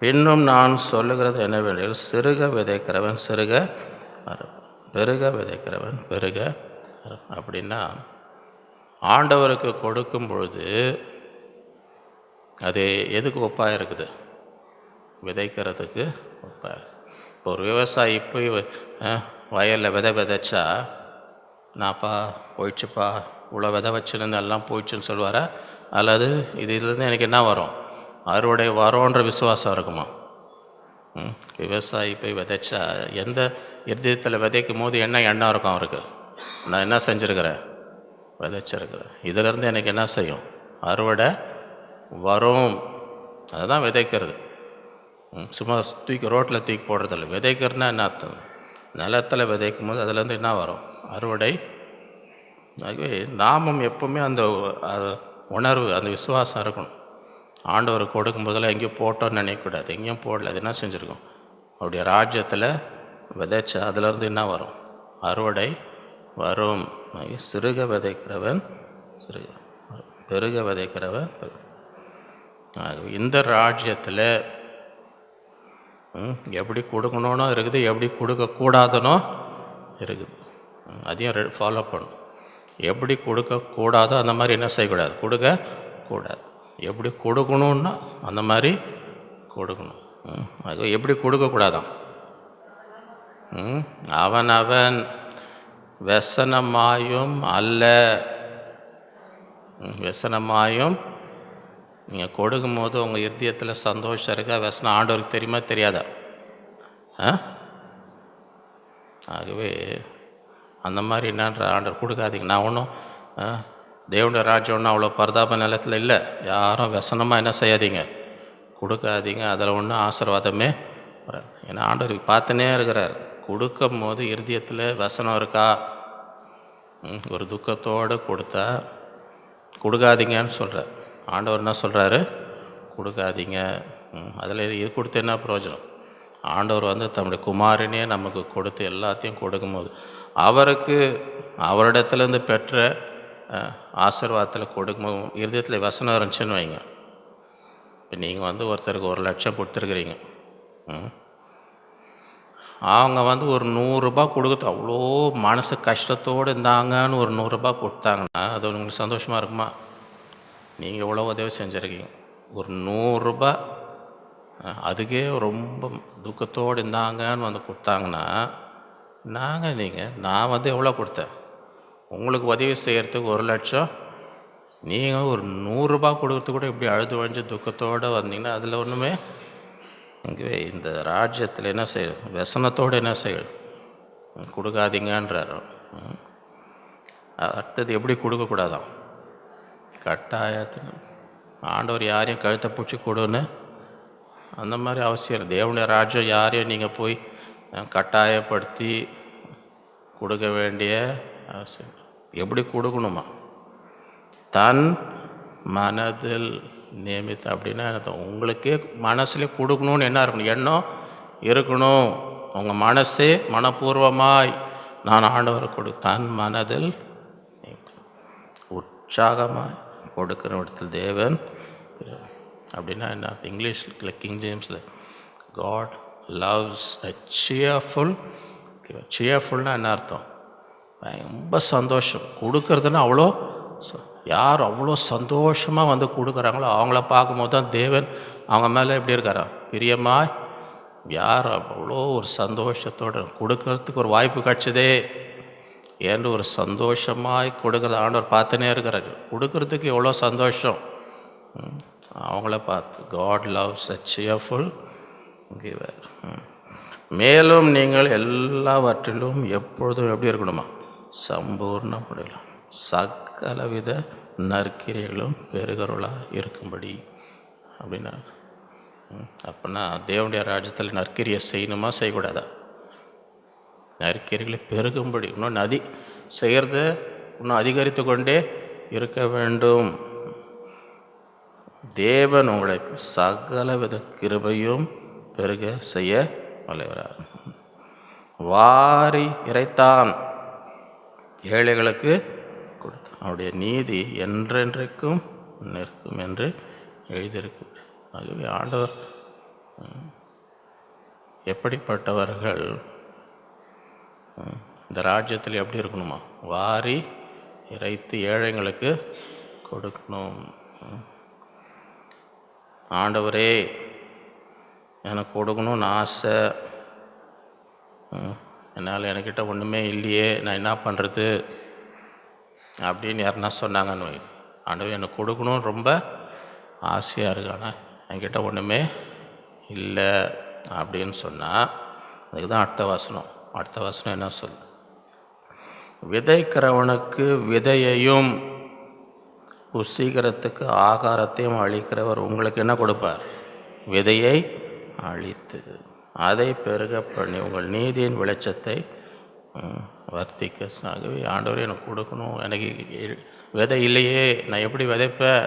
பின்னும் நான் சொல்லுகிறது என்னவென்றால், சிறுக விதைக்கிறவன் சிறுக பெருக விதைக்கிறவன் பெருக. அப்படின்னா ஆண்டவருக்கு கொடுக்கும் பொழுது அது எதுக்கு ஒப்பாக இருக்குது? விதைக்கிறதுக்கு ஒப்பாக. இப்போ ஒரு விவசாயி போய் வயலில் விதைச்சா, நான்ப்பா போயிடுச்சுப்பா, இவ்வளோ விதை வச்சுருந்து எல்லாம் போயிடுச்சுன்னு சொல்லுவாரா? அல்லது இதுலேருந்து எனக்கு என்ன வரும்? அறுவடை வரோன்ற விசுவாசம் இருக்குமா? விவசாயி போய் விதைச்சா எந்த இருதயத்தில் விதைக்கும் போது என்ன எண்ணம் இருக்கும் அவருக்கு? நான் என்ன செஞ்சுருக்கிறேன்? விதைச்சிருக்கிறேன். இதிலேருந்து எனக்கு என்ன செய்யும்? அறுவடை வரும். அதுதான் விதைக்கிறது. சும்மா தூக்கி ரோட்டில் தூக்கி போடுறதில்ல. விதைக்கிறதுனா என்ன அர்த்தம்? நிலத்தில் விதைக்கும் போது அதுலேருந்து என்ன வரும்? அறுவடை. ஆகவே நாமும் எப்போவுமே அந்த உணர்வு, அந்த விசுவாசம் இருக்கணும். ஆண்டவர் கொடுக்கும் போதெல்லாம் எங்கேயும் போட்டோன்னு நினைக்கக்கூடாது. எங்கேயும் போடல. அது என்ன செஞ்சுருக்கோம்? அவருடைய ராஜ்யத்தில் விதைச்சா அதுலேருந்து என்ன வரும்? அறுவடை வரும். சிறுக விதைக்கிறவன் சிறுக, பெருக விதைக்கிறவன் பெருக. இந்த ராஜ்யத்தில் எப்படி கொடுக்கணும்னோ இருக்குது, எப்படி கொடுக்கக்கூடாதுனோ இருக்குது. அதையும் ஃபாலோ பண்ணணும். எப்படி கொடுக்கக்கூடாதோ அந்த மாதிரி என்ன செய்யக்கூடாது? கொடுக்கக்கூடாது. எப்படி கொடுக்கணுன்னா அந்த மாதிரி கொடுக்கணும். அது எப்படி கொடுக்கக்கூடாதான்? அவன் व्यसனமாயும் அல்ல. व्यसனமாயும் நீங்கள் கொடுக்கும்போது உங்கள் இருதயத்தில் சந்தோஷம் இருக்கா? व्यसனம் ஆண்டவருக்கு தெரியுமா தெரியாதா? ஆகவே அந்த மாதிரி என்னன்ற ஆண்டவர் கொடுக்காதீங்க. நான் ஒன்றும் தேவனுடைய ராஜ்யம் ஒன்றும் அவ்வளோ பரதாப நிலத்தில் இல்லை. யாரும் व्यसனமாக என்ன செய்யாதீங்க, கொடுக்காதீங்க. அதில் ஒன்றும் ஆசீர்வாதமே வராது. ஏன்னா ஆண்டவருக்கு பார்த்துனே இருக்கிறார். கொடுக்கும் போது இருதயத்தில் व्यसனம் இருக்கா? ஒரு துக்கத்தோடு கொடுத்தா கொடுக்காதீங்கன்னு சொல்கிறார். ஆண்டவர் என்ன சொல்கிறாரு? கொடுக்காதீங்க. அதில் இது கொடுத்து என்ன பிரயோஜனம்? ஆண்டவர் தம்முடைய குமாரனே நமக்கு கொடுத்து எல்லாத்தையும் கொடுக்கும்போது அவருக்கு அவரிடத்துலேருந்து பெற்ற ஆசீர்வாதத்தில் கொடுக்கும்போது இருதயத்தில் व्यसனம் இருந்துச்சுன்னு வைங்க. இப்போ நீங்கள் ஒருத்தருக்கு 1 லட்சம் கொடுத்துருக்குறீங்க. அவங்க ஒரு 100 ரூபா கொடுக்குறது அவ்வளோ மனசு கஷ்டத்தோடு இருந்தாங்கன்னு ஒரு 100 ரூபா கொடுத்தாங்கன்னா அது உங்களுக்கு சந்தோஷமாக இருக்குமா? நீங்கள் எவ்வளோ உதவி செஞ்சுருக்கீங்க. ஒரு 100 ரூபா அதுக்கே ரொம்ப துக்கத்தோடு இருந்தாங்கன்னு கொடுத்தாங்கன்னா நான் எவ்வளோ கொடுத்தேன்? உங்களுக்கு உதவி செய்கிறதுக்கு 1 லட்சம், நீங்கள் ஒரு 100 ரூபா கொடுக்கறதுக்கு கூட இப்படி அழுது வழிஞ்சு துக்கத்தோடு வந்தீங்கன்னா அதில் ஒன்றுமே இங்கே இந்த ராஜ்யத்தில் என்ன செய்யும்? व्यसனத்தோடு என்ன செய்யும்? கொடுக்காதீங்கன்றார். அடுத்தது எப்படி கொடுக்கக்கூடாதான்? கட்டாயத்தில் ஆண்டவர் யாரையும் கழுத்தை பிடிச்சி கொடுன்னு அந்த மாதிரி அவசியம் இல்லை. தேவனுடைய ராஜ்யம் யாரையும் நீங்கள் போய் கட்டாயப்படுத்தி கொடுக்க வேண்டிய அவசியம். எப்படி கொடுக்கணுமா? தன் மனதில் நியமித்து. அப்படின்னா உங்களுக்கே மனசுல கொடுக்கணும்னு என்ன இருக்கணும்? எண்ணம் இருக்கணும். உங்கள் மனசே மனப்பூர்வமாய் நான் ஆண்டவரை தன் மனதில் உற்சாகமாய் கொடுக்கிற இடத்தில் தேவன். அப்படின்னா என்ன? இங்கிலீஷில் கிங் ஜேம்ஸில் காட் லவ்ஸ் அ சியர்ஃபுல். சியர்ஃபுல்னா என்ன அர்த்தம்? ரொம்ப சந்தோஷம். கொடுக்கறதுன்னா அவ்வளோ யார் அவ்வளோ சந்தோஷமாக கொடுக்குறாங்களோ அவங்கள பார்க்கும்போது தான் தேவன் அவங்க மேலே எப்படி இருக்காரா? பிரியமாய். யார் அவ்வளோ ஒரு சந்தோஷத்தோடு கொடுக்கறதுக்கு ஒரு வாய்ப்பு கிடச்சதே என்று ஒரு சந்தோஷமாய் கொடுக்குறது ஆண்டவர் பார்த்துனே இருக்கிறாரு. கொடுக்கறதுக்கு எவ்வளோ சந்தோஷம் அவங்கள பார்த்து. காட் லவ்ஸ் அ சியர்ஃபுல் கிவர். மேலும் நீங்கள் எல்லாவற்றிலும் எப்பொழுதும் எப்படி இருக்கணுமா? சம்பூர்ண முடியலாம். சகலவித நற்கிரைகளும் பெருகருளாக இருக்கும்படி. அப்படின்னா அப்படின்னா தேவனுடைய ராஜ்யத்தில் நற்கிரியை செய்யணுமா செய்யக்கூடாதா? நற்கிரைகளை பெருகும்படி இன்னும் செய்கிறத இன்னும் அதிகரித்து கொண்டே இருக்க வேண்டும். தேவன் உங்களுக்கு சகலவித கிருபையும் பெருக செய்ய வல்லவராக. வாரி இறைத்தான், ஏழைகளுக்கு கொடுத்தான். அவருடைய நீதி என்றென்றைக்கும் நிற்கும் என்று எழுதியிருக்கு. ஆகவே ஆண்டவர் எப்படிப்பட்டவர்கள் இந்த ராஜ்யத்தில் எப்படி இருக்கணுமா? வாரி இறைத்து ஏழைங்களுக்கு கொடுக்கணும். ஆண்டவரே எனக்கு கொடுக்கணும்னு ஆசை, என்னால் என்கிட்ட ஒன்றுமே இல்லையே, நான் என்ன பண்ணுறது அப்படின்னு யாருன்னா சொன்னாங்கன்னு வை. ஆண்டவர் எனக்கு கொடுக்கணும்னு ரொம்ப ஆசையாக இருக்கு, ஆனால் என்கிட்ட ஒன்றுமே இல்லை அப்படின்னு சொன்னால், அதுக்கு தான் அடுத்த வசனம் என்ன சொல்? விதைக்கிறவனுக்கு விதையையும் புசிக்கிறதுக்கு ஆகாரத்தையும் அளிக்கிறவர் உங்களுக்கு என்ன கொடுப்பார்? விதையை அளித்து அதை பெருக பண்ணி உங்கள் நீதியின் வெளிச்சத்தை வர்த்திக்க. ஆகவே ஆண்டவரே எனக்கு கொடுக்கணும், எனக்கு விதை இல்லையே, நான் எப்படி விதைப்பேன்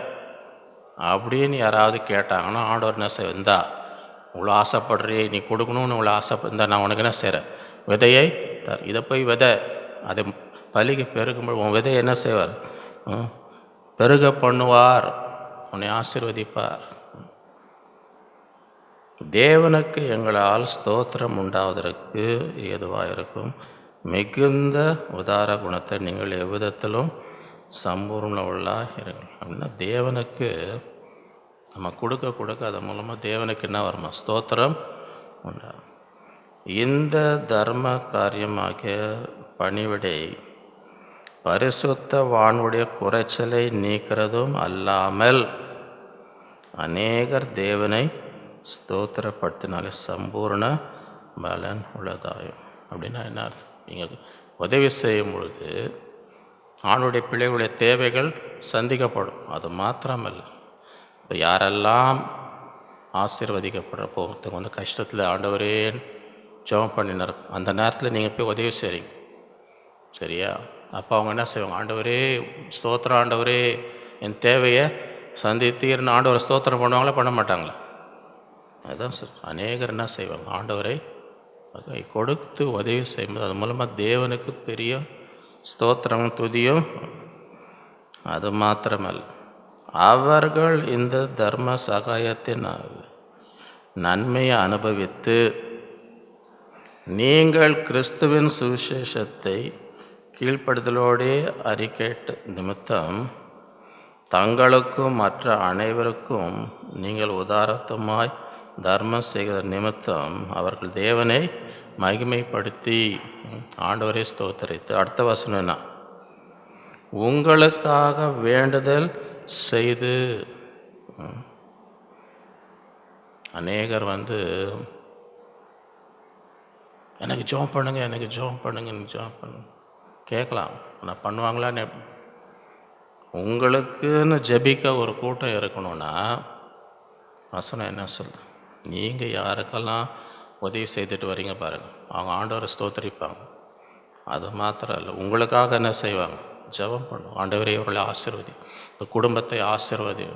அப்படின்னு யாராவது கேட்டாங்கன்னா, ஆண்டவர் என்ன செய்ய, இந்தா இவ்வளோ ஆசைப்படுறே, நீ கொடுக்கணும்னு இவ்வளோ ஆசைப்படுந்தா நான் உனக்கு என்ன செய்கிறேன்? விதையை தர். இதை போய் விதை, அதை பலிக்கு பெருகும்போது உன் விதையை என்ன செய்வார்? பெருக பண்ணுவார், உன்னை ஆசீர்வதிப்பார். தேவனுக்கு எங்களால் ஸ்தோத்திரம் உண்டாவதற்கு ஏதுவாக இருக்கும் மிகுந்த உதார குணத்தை நீங்கள் எவ்விதத்திலும் சம்பூர்ண உள்ளாக இருங்கள். அப்படின்னா தேவனுக்கு நம்ம கொடுக்க அதன் மூலமாக தேவனுக்கு என்ன வருமா? ஸ்தோத்திரம் உண்டாகும். இந்த தர்ம காரியமாகிய பணிவிடை பரிசுத்த வானுடைய குறைச்சலை நீக்கிறதும் அல்லாமல் அநேகர் தேவனை ஸ்தோத்திரப்படுத்தினாலே சம்பூர்ண பலன் உள்ளதாயும். அப்படின்னா என்ன அர்த்தம்? நீங்கள் உதவி செய்யும் பொழுது ஆணுடைய பிள்ளைகளுடைய தேவைகள் சந்திக்கப்படும். அது மாத்திரமல்ல, இப்போ யாரெல்லாம் ஆசீர்வதிக்கப்படுற போகிறதுக்கு கஷ்டத்தில் ஆண்டவரே ஜெபம் பண்ணினார், அந்த நேரத்தில் நீங்கள் போய் உதவி செய்கிறீங்க, சரியா? அப்போ அவங்க என்ன செய்வாங்க? ஆண்டவரே ஸ்தோத்திரம், ஆண்டவரே என் தேவையை சந்தித்தீர்னு ஆண்டவரை ஸ்தோத்திரம் பண்ணுவாங்களா, பண்ண மாட்டாங்களா? அதுதான் சார், அநேகர் என்ன செய்வாங்க? ஆண்டவரை கொடுத்து உதவி செய்யும்போது அது மூலமாக தேவனுக்கு பெரிய ஸ்தோத்திரம் துதியும். அது மாத்திரமல்ல, அவர்கள் இந்த தர்ம சகாயத்தின் நன்மையை அனுபவித்து நீங்கள் கிறிஸ்துவின் சுவிசேஷத்தை கீழ்ப்படுதலோடே அறிக்கையிட்ட நிமித்தம் தங்களுக்கும் மற்ற அனைவருக்கும் நீங்கள் உதாரத்தமாய் தர்மம் செய்கிற நிமித்தம் அவர்கள் தேவனை மகிமைப்படுத்தி ஆண்டவரை ஸ்தோத்தரித்து. அடுத்த வசனம் என்ன? உங்களுக்காக வேண்டுதல் செய்து. அநேகர் எனக்கு ஜெபம் பண்ணுங்க, எனக்கு ஜெபம் பண்ணுங்கன்னு ஜெபம் பண்ணுங்க கேட்கலாம், ஆனால் பண்ணுவாங்களான்னு? உங்களுக்குன்னு ஜெபிக்க ஒரு கூட்டம் இருக்கணும்னா வசனம் என்ன சொல்லுது? நீங்கள் யாருக்கெல்லாம் உதவி செய்துட்டு வரீங்க பாருங்கள், அவங்க ஆண்டவரை ஸ்தோத்தரிப்பாங்க. அது மாத்திரம் இல்லை, உங்களுக்காக என்ன செய்வாங்க? ஜெபம் பண்ணுவோம். ஆண்டவரே இவர்களை ஆசீர்வதி, இந்த குடும்பத்தை ஆசீர்வதி.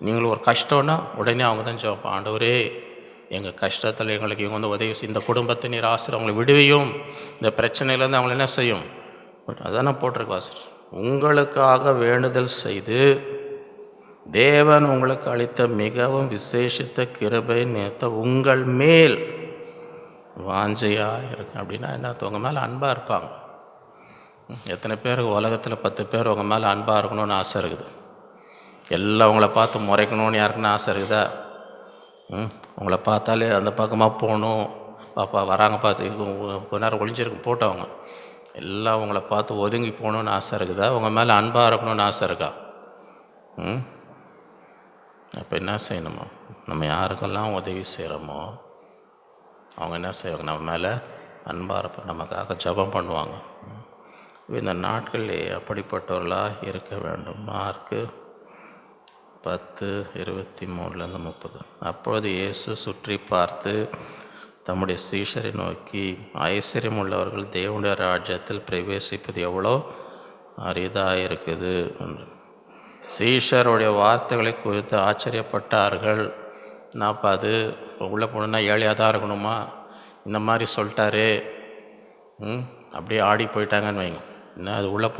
நீங்களும் ஒரு கஷ்டம்னா உடனே அவங்க தான் ஜெபம், ஆண்டவரே எங்கள் கஷ்டத்தில் எங்களுக்கு இவங்க உதவி செய்யும், இந்த குடும்பத்தை நீர் ஆசீர்வாதம், அவங்களை விடுவியும், இந்த பிரச்சனையிலேருந்து அவங்களை என்ன செய்யும். அதான் நான் போட்டிருக்க வாசர், உங்களுக்காக வேண்டுதல் செய்து தேவன் உங்களுக்கு அளித்த மிகவும் விசேஷித்த கிருபை நேர்த்த உங்கள் மேல் வாஞ்சையாக இருக்கு. அப்படின்னா என்ன? உங்கள் மேலே அன்பாக இருப்பாங்க. எத்தனை பேருக்கு உலகத்தில் 10 பேர் உங்கள் மேலே அன்பாக இருக்கணும்னு ஆசை இருக்குது? எல்லாம் உங்களை பார்த்து முறைக்கணும்னு யாருக்குன்னு ஆசை இருக்குதா? உங்களை பார்த்தாலே அந்த பக்கமாக போகணும், பாப்பா வராங்க பார்த்து கொஞ்ச நேரம் ஒளிஞ்சிருக்கு போட்டவங்க எல்லாம் உங்களை பார்த்து ஒதுங்கி போகணுன்னு ஆசை இருக்குதா? உங்கள் மேலே அன்பாக இருக்கணும்னு ஆசை இருக்கா? அப்போ என்ன செய்யணுமோ, நம்ம யாருக்கெல்லாம் உதவி செய்கிறோமோ அவங்க என்ன செய்வாங்க? நம்ம மேலே அன்பாக இருப்பாங்க, நமக்காக ஜெபம் பண்ணுவாங்க. இந்த நாட்களிலே அப்படிப்பட்டவர்களாக இருக்க வேண்டும். மார்க்கு 10:23-30. அப்பொழுது இயேசு சுற்றி பார்த்து தம்முடைய சீஷரை நோக்கி, ஐஸ்வர்யம் உள்ளவர்கள் தேவனுடைய ராஜ்யத்தில் பிரவேசிப்பது எவ்வளோ அரிதாக இருக்குது என்று. சீஷருடைய வார்த்தைகளை குறித்து ஆச்சரியப்பட்டார்கள். நான்ப்பா அது உள்ளே போகணுன்னா ஏழையாக தான் இருக்கணுமா? இந்த மாதிரி சொல்லிட்டாரு அப்படியே ஆடி போயிட்டாங்கன்னு வைங்க. என்ன அது உள்ளே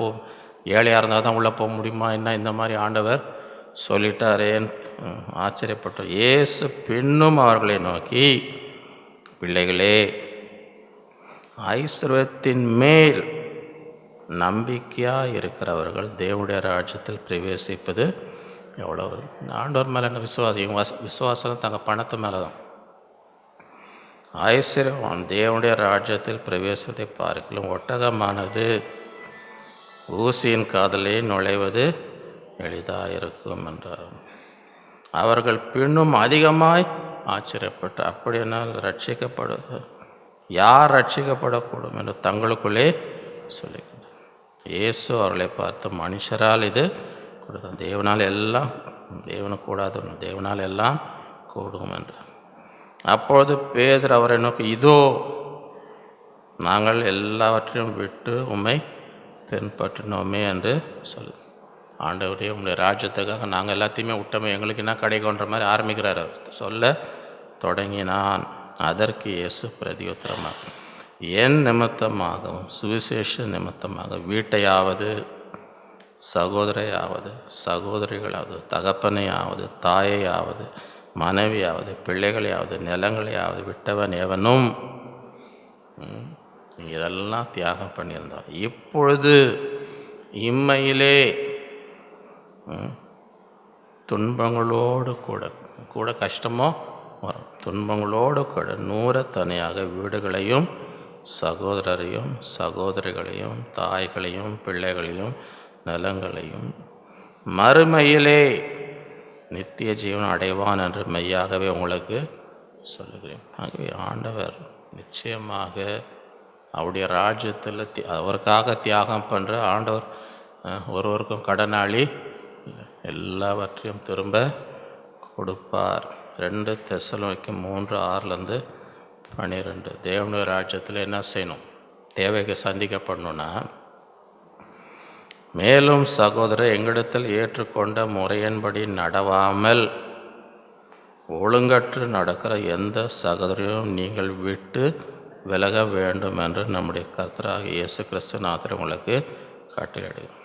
ஏழையாக இருந்தால் தான் உள்ளே போக முடியுமா, என்ன இந்த மாதிரி ஆண்டவர் சொல்லிட்டாரேன்னு ஆச்சரியப்பட்டோம். இயேசு பின்னும் அவர்களை நோக்கி, பிள்ளைகளே, ஐஸ்வர்யத்தின் மேல் நம்பிக்கையாக இருக்கிறவர்கள் தேவனுடைய ராஜ்யத்தில் பிரவேசிப்பது எவ்வளவு. ஆண்டவர் மேலே என்ன விசுவாசம் தங்கள் பணத்து மேலே தான். ஐஸ்வர்யம் தேவனுடைய ராஜ்யத்தில் பிரவேசத்தை பார்க்கலாம் ஒட்டகமானது ஊசியின் காதலே நுழைவது எளிதாக இருக்கும் என்றார். அவர்கள் பின்னும் அதிகமாய் ஆச்சரியப்பட்டு, அப்படியானால் யார் ரட்சிக்கப்படக்கூடும் என்று தங்களுக்குள்ளே சொல்லிக்கின்றனர். இயேசு அவர்களை பார்த்து, மனுஷரால் இது கூடாது, தேவனால் எல்லாம் தேவனுக்கு கூடாது, தேவனால் எல்லாம் கூடும் என்றார். அப்பொழுது பேதுரு அவரை நோக்கி, இதோ நாங்கள் எல்லாவற்றையும் விட்டு உம்மை பின்பற்றினோமே என்று சொல்லு. ஆண்டவரே, உங்களுடைய ராஜ்யத்துக்காக நாங்கள் எல்லாத்தையுமே விட்டோமே, எங்களுக்கு என்ன கிடைக்குன்ற மாதிரி ஆரம்பிக்கிறார் அவர் சொல்ல தொடங்கினான். அதற்கு இயேசு பிரதியுத்தரமாக, என் நிமித்தமாகவும் சுவிசேஷ நிமித்தமாக வீட்டையாவது சகோதரையாவது சகோதரிகளாவது தகப்பனையாவது தாயையாவது மனைவியாவது பிள்ளைகளையாவது நிலங்களையாவது விட்டவன் எவனும் இதெல்லாம் தியாகம் பண்ணியிருந்தான். இப்பொழுது இம்மையிலே துன்பங்களோடு கூட கஷ்டமோ வரும், துன்பங்களோடு கூட 100 தனியாக வீடுகளையும் சகோதரரையும் சகோதரிகளையும் தாய்களையும் பிள்ளைகளையும் நிலங்களையும் மறுமையிலே நித்திய ஜீவன் அடைவான் என்று மெய்யாகவே உங்களுக்கு சொல்லுகிறேன். ஆகவே ஆண்டவர் நிச்சயமாக அவருடைய ராஜ்யத்தில் அவருக்காக தியாகம் பண்ணுற ஆண்டவர் ஒருவருக்கும் கடனாளி, எல்லாவற்றையும் திரும்ப கொடுப்பார். 2 தெசலோனிக்கர் 3:6-12. தேவனுடைய ராஜ்யத்தில் என்ன செய்யணும்? தேவைக்கு சந்திக்கப்படணும்னா, மேலும் சகோதரர், எங்களிடத்தில் ஏற்றுக்கொண்ட முறையின்படி நடவாமல் ஒழுங்கற்று நடக்கிற எந்த சகோதரையும் நீங்கள் விட்டு விலக வேண்டும் என்று நம்முடைய கர்த்தராகிய இயேசு கிறிஸ்துநாதர் உங்களுக்கு கட்டளையிடுகிறோம்.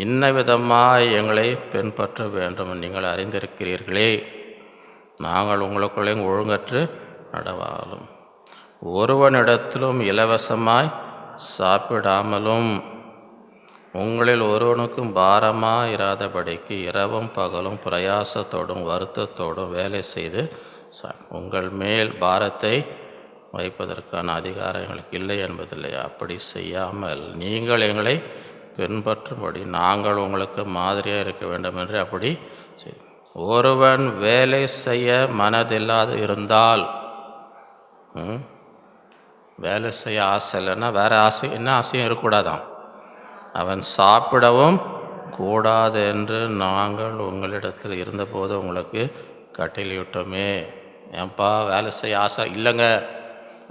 இன்ன விதமாய் எங்களை பின்பற்ற வேண்டும் நீங்கள் அறிந்திருக்கிறீர்களே. நாங்கள் உங்களுக்குள்ளே ஒழுங்கற்று நடவாலும் ஒருவனிடத்திலும் இலவசமாய் சாப்பிடாமலும் உங்களில் ஒருவனுக்கும் பாரமாக இராதபடிக்கு இரவும் பகலும் பிரயாசத்தோடும் வருத்தத்தோடும் வேலை செய்து உங்கள் மேல் பாரத்தை வைப்பதற்கான அதிகாரம் எங்களுக்கு இல்லை என்பதில்லை. அப்படி செய்யாமல் நீங்கள் எங்களை பின்பற்றும்படி நாங்கள் உங்களுக்கு மாதிரியாக இருக்க வேண்டும் என்று அப்படி ஒருவன் வேலை செய்ய மனதில்லாது இருந்தால், வேலை செய்ய ஆசை இல்லைன்னா வேறு ஆசை என்ன ஆசையும் இருக்கக்கூடாதான், அவன் சாப்பிடவும் கூடாது என்று நாங்கள் உங்களிடத்தில் இருந்தபோது உங்களுக்கு கட்டளையிட்டோமே. ஏன்பா வேலை செய்ய ஆசை இல்லைங்க,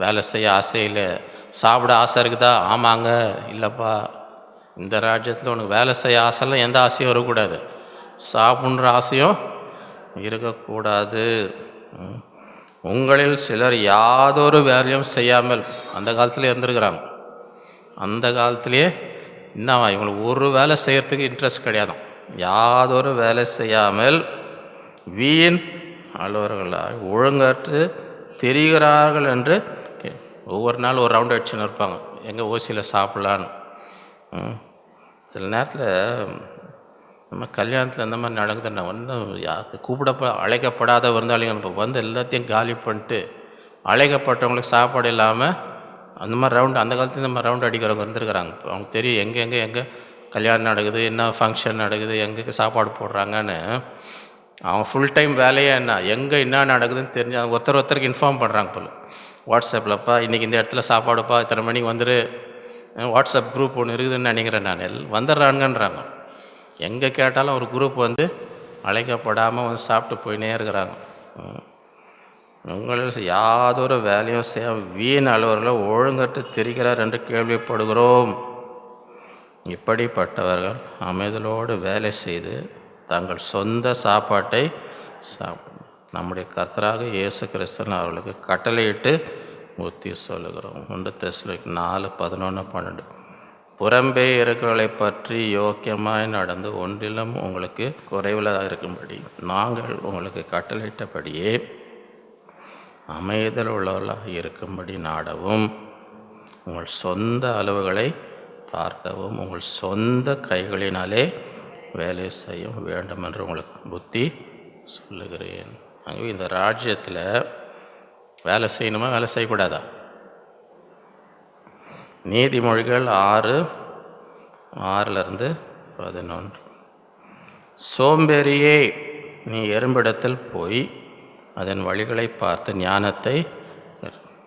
வேலை செய்ய ஆசை இல்லை, சாப்பிட ஆசை இருக்குதா? ஆமாங்க. இல்லைப்பா, இந்த ராஜ்யத்தில் உனக்கு வேலை செய்ய ஆசைலாம் எந்த ஆசையும் இருக்கக்கூடாது, சாப்பிட்ற ஆசையும் இருக்கக்கூடாது. உங்களில் சிலர் யாதொரு வேலையும் செய்யாமல், அந்த காலத்தில் இருந்துருக்குறாங்க, அந்த காலத்திலேயே என்னவா இவங்களுக்கு ஒரு வேலை செய்கிறதுக்கு இன்ட்ரெஸ்ட் கிடையாதான், யாதொரு வேலை செய்யாமல் வீண் அலுவலர்களாக ஒழுங்கற்று திரிகிறார்கள் என்று ஒவ்வொரு நாள் ஒரு ரவுண்ட் அடிச்சுன்னு இருப்பாங்க, எங்கே ஓசியில் சாப்பிட்லான்னு. சில நேரத்தில் நம்ம கல்யாணத்தில் இந்த மாதிரி நடக்குதுன்னா ஒன்றும் அழைக்கப்படாத விருந்தாளிங்க இப்போ வந்து எல்லாத்தையும் காலி பண்ணிட்டு அழைக்கப்பட்டவங்களுக்கு சாப்பாடு இல்லாமல் அந்த மாதிரி ரவுண்டு, அந்த காலத்தில் இந்த மாதிரி ரவுண்டு அடிக்கிறவங்க வந்துருக்குறாங்க. அவங்க தெரியும் எங்கே கல்யாணம் நடக்குது, என்ன ஃபங்க்ஷன் நடக்குது, எங்கே சாப்பாடு போடுறாங்கன்னு. அவங்க ஃபுல் டைம் வேலையே எங்கே என்ன நடக்குதுன்னு தெரிஞ்சு அவங்க ஒருத்தருக்கு இன்ஃபார்ம் பண்ணுறாங்க போல். வாட்ஸ்அப்பில்ப்பா இன்றைக்கி இந்த இடத்துல சாப்பாடுப்பா, இத்தனை மணிக்கு வந்துரு, வாட்ஸ்அப் குரூப் ஒன்று இருக்குதுன்னு நினைக்கிறேன் நான், வந்துடுறாங்கன்றாங்க. எங்கே கேட்டாலும் ஒரு குரூப் வந்து அழைக்கப்படாமல் வந்து சாப்பிட்டு போயினே இருக்கிறாங்க. உங்களில் யாதொரு வேலையும் செய்ய வீண் அலுவலர்களை ஒழுங்கற்று திரிகிறார் என்று கேள்விப்படுகிறோம். இப்படிப்பட்டவர்கள் அமைதலோடு வேலை செய்து தங்கள் சொந்த சாப்பாட்டை சாப்பிடும். நம்முடைய கர்த்தராக இயேசு கிறிஸ்து அவர்களுக்கு கட்டளையிட்டு புத்தி சொல்லுகிறோம். 1 தெசலோனிக்கர் 4:11-12. புறம்பே இருக்கிறவர்களை பற்றி யோக்கியமாய் நடந்து ஒன்றிலும் உங்களுக்கு குறைவில்லாத இருக்கும்படி நாங்கள் உங்களுக்கு கட்டளையிட்டபடியே அமைதல் உள்ளவர்களாக இருக்கும்படி நாடவும், உங்கள் சொந்த அளவுகளை பார்க்கவும், உங்கள் சொந்த கைகளினாலே வேலை செய்ய வேண்டும் என்று உங்களுக்கு புத்தி சொல்லுகிறேன். ஆகவே இந்த ராஜ்யத்தில் வேலை செய்யணுமா, வேலை செய்யக்கூடாதா? நீதிமொழிகள் 6:6-11. சோம்பேறியே, நீ எறும்பிடத்தில் போய் அதன் வழிகளை பார்த்து ஞானத்தை,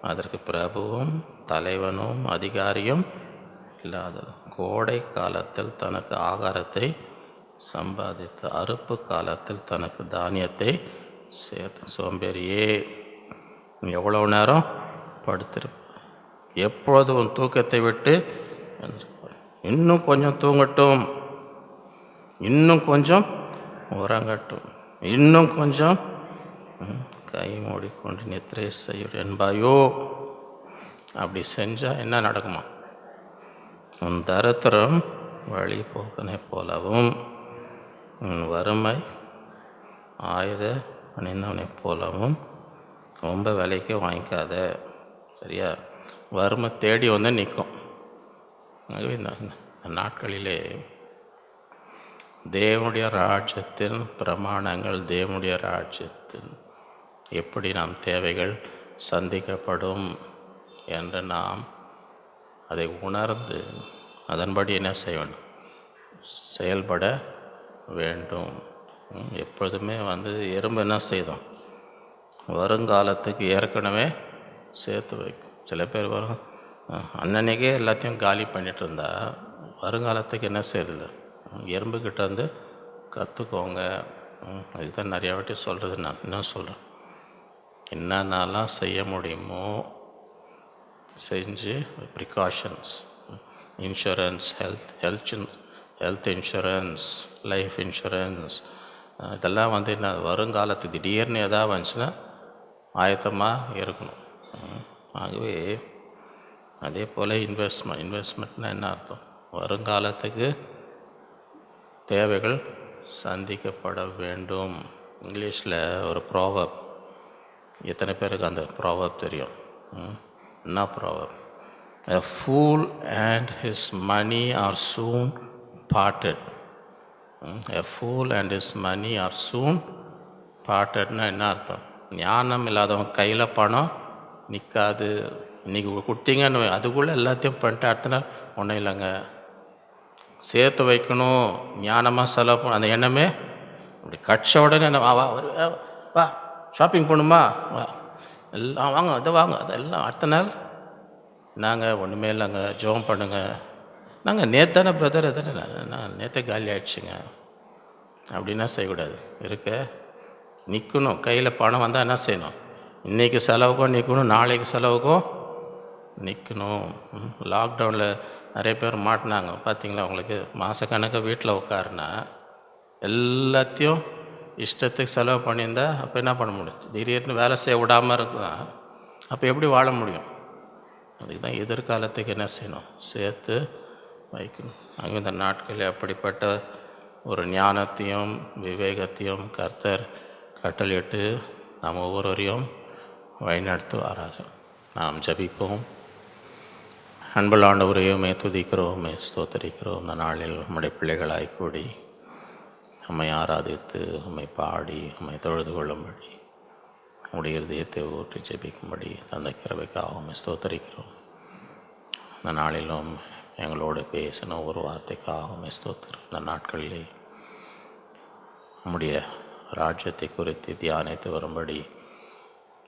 அதற்கு பிரபுவும் தலைவனும் அதிகாரியும் இல்லாத கோடை காலத்தில் தனக்கு ஆகாரத்தை சம்பாதித்து அறுப்பு காலத்தில் தனக்கு தானியத்தை சேர்த்து. சோம்பேறியே, நீ எவ்வளவு நேரம் படுத்திருப்ப? எப்பொழுது உன் தூக்கத்தை விட்டு இன்னும் கொஞ்சம் தூங்கட்டும், இன்னும் கொஞ்சம் உறங்கட்டும், இன்னும் கொஞ்சம் கை மூடிக்கொண்டு நித்திரை செய்யும் என்பாயோ? அப்படி செஞ்சால் என்ன நடக்குமா? உன் தரித்திரம் வழி போக்கனை போலவும், உன் வறுமை ஆயுத அணிந்தவனை போலவும் ரொம்ப விலைக்கு வாங்கிக்காத. சரியா? வறுமை தேடி வந்து நிற்கும். ஆகவே இந்த நாட்களிலே தேவனுடைய ராஜ்யத்தின் பிரமாணங்கள், தேவனுடைய ராஜ்யத்தின் எப்படி நாம் தேவைகள் சந்திக்கப்படும் என்று நாம் அதை உணர்ந்து அதன்படி என்ன செய்ய வேண்டும்? செயல்பட வேண்டும். எப்பொழுதுமே எறும்பு என்ன செய்தோம்? வருங்காலத்துக்கு ஏற்கனவே சேர்த்து வைக்கும். சில பேர் வரும் அன்னன்னைக்கே எல்லாத்தையும் காலி பண்ணிட்டு இருந்தா வருங்காலத்துக்கு என்ன செய்யறதில்ல. எறும்புக்கிட்ட கற்றுக்கோங்க. இதுதான் நிறையா வாட்டி சொல்கிறது. நான் என்ன சொல்கிறேன், என்னென்னலாம் செய்ய முடியுமோ செஞ்சு precautions, insurance, health insurance, life insurance, இதெல்லாம் என்ன வருங்காலத்துக்கு திடீர்னு எதாவது வந்துச்சுன்னா ஆயத்தமாக இருக்கணும். ஆகவே அதே போல் இன்வெஸ்ட்மெண்ட்னா என்ன அர்த்தம்? வருங்காலத்துக்கு தேவைகள் சந்திக்கப்பட வேண்டும். இங்கிலீஷில் ஒரு ப்ராவர்ப், எத்தனை பேருக்கு அந்த ப்ராவர்ப் தெரியும்? என்ன proverb? A fool and his money are soon parted. A fool and his money are soon parted-னா என்ன அர்த்தம்? ஞானம் இல்லாதவன் கையில் பணம் நிற்காது. இன்றைக்கி கொடுத்தீங்கன்னு அதுக்குள்ளே எல்லாத்தையும் பண்ணிட்டு அடுத்த நாள் ஒன்றும் இல்லைங்க, சேர்த்து வைக்கணும், ஞானமாக செலவு பண்ணணும், அந்த எண்ணமே அப்படி கட்ச உடனே வா வா ஷாப்பிங் பண்ணுமா, வா எல்லாம் வாங்க, அதை வாங்க, அதெல்லாம் அடுத்த நாள் நாங்கள் ஒன்றுமே இல்லைங்க, ஜோம் பண்ணுங்க, நாங்கள் நேத்தானே பிரதர், எதானே நான் நேற்றே காலி ஆகிடுச்சுங்க அப்படின்னா செய்யக்கூடாது. இருக்க நிற்கணும். கையில் பணம் வந்தால் என்ன செய்யணும்? இன்றைக்கி செலவுக்கும் நிற்கணும், நாளைக்கு செலவுக்கும் நிற்கணும். லாக்டவுனில் நிறைய பேர் மாட்டினாங்க பார்த்தீங்களா? அவங்களுக்கு மாதக்கணக்காக வீட்டில் உட்காருனா எல்லாத்தையும் இஷ்டத்துக்கு செலவு பண்ணியிருந்தா அப்போ என்ன பண்ண முடியும்? திடீர்னு வேலை செய்ய விடாமல் இருக்கும். அப்போ எப்படி வாழ முடியும்? அதுக்கு தான் எதிர்காலத்துக்கு என்ன செய்யணும்? சேர்த்து வைக்கணும். அங்கே இந்த நாட்களில் அப்படிப்பட்ட ஒரு ஞானத்தையும் விவேகத்தையும் கர்த்தர் கட்டளையிட்டு நாம் ஒவ்வொருவரையும் வழிநடத்துவாராக. நாம் ஜெபிப்போம். அன்புள்ள ஆண்டவரையுமே துதிக்கிறோம், ஸ்தோத்தரிக்கிறோம். இந்த நாளில் நம்முடைய பிள்ளைகளாய் கூடி நம்மை ஆராதித்து, நம்மை பாடி, நம்மை தொழுது கொள்ளும்படி, நம்முடைய இதயத்தை ஊற்றி ஜெபிக்கும்படி அந்த கிருபைக்காகவும் ஸ்தோத்தரிக்கிறோம். இந்த நாளிலும் எங்களோடு பேசின ஒரு வார்த்தைக்காகவும் ஸ்தோத்திரம். இந்த நாட்களிலே நம்முடைய ராஜ்யத்தை குறித்து தியானித்து வரும்படி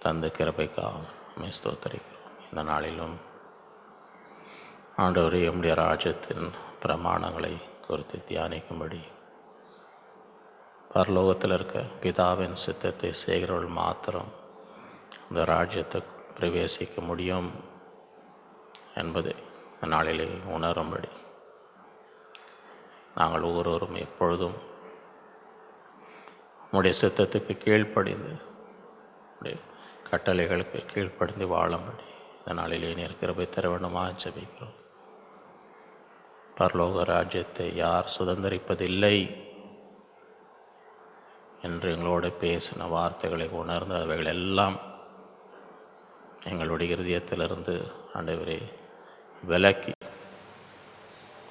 தந்த கிருபைக்காகவும் ஸ்தோத்தரிக்கிறோம். இந்த நாளிலும் ஆண்டவரே, நம்முடைய ராஜ்யத்தின் பிரமாணங்களை குறித்து தியானிக்கும்படி, பரலோகத்தில் இருக்க பிதாவின் சித்தத்தை செய்கிறவர்கள் மாத்திரம் இந்த ராஜ்யத்தை பிரவேசிக்க முடியும் என்பதை இந்த நாளிலே உணரும்படி நாங்கள் ஒவ்வொருவரும் எப்பொழுதும் உம்முடைய சித்தத்துக்கு கீழ்ப்படிந்து, உடைய கட்டளைகளுக்கு கீழ்ப்படிந்து வாழும்படி இந்த நாளிலே நீர் கிருபை தர வேண்டுமாக ஜெபிக்கிறோம். பரலோக ராஜ்யத்தை யார் சுதந்திரிப்பதில்லை என்று எங்களோடு பேசின வார்த்தைகளை உணர்ந்து அவைகள் எல்லாம் எங்களுடைய இருதயத்திலிருந்து ஆண்டவரே விலக்கி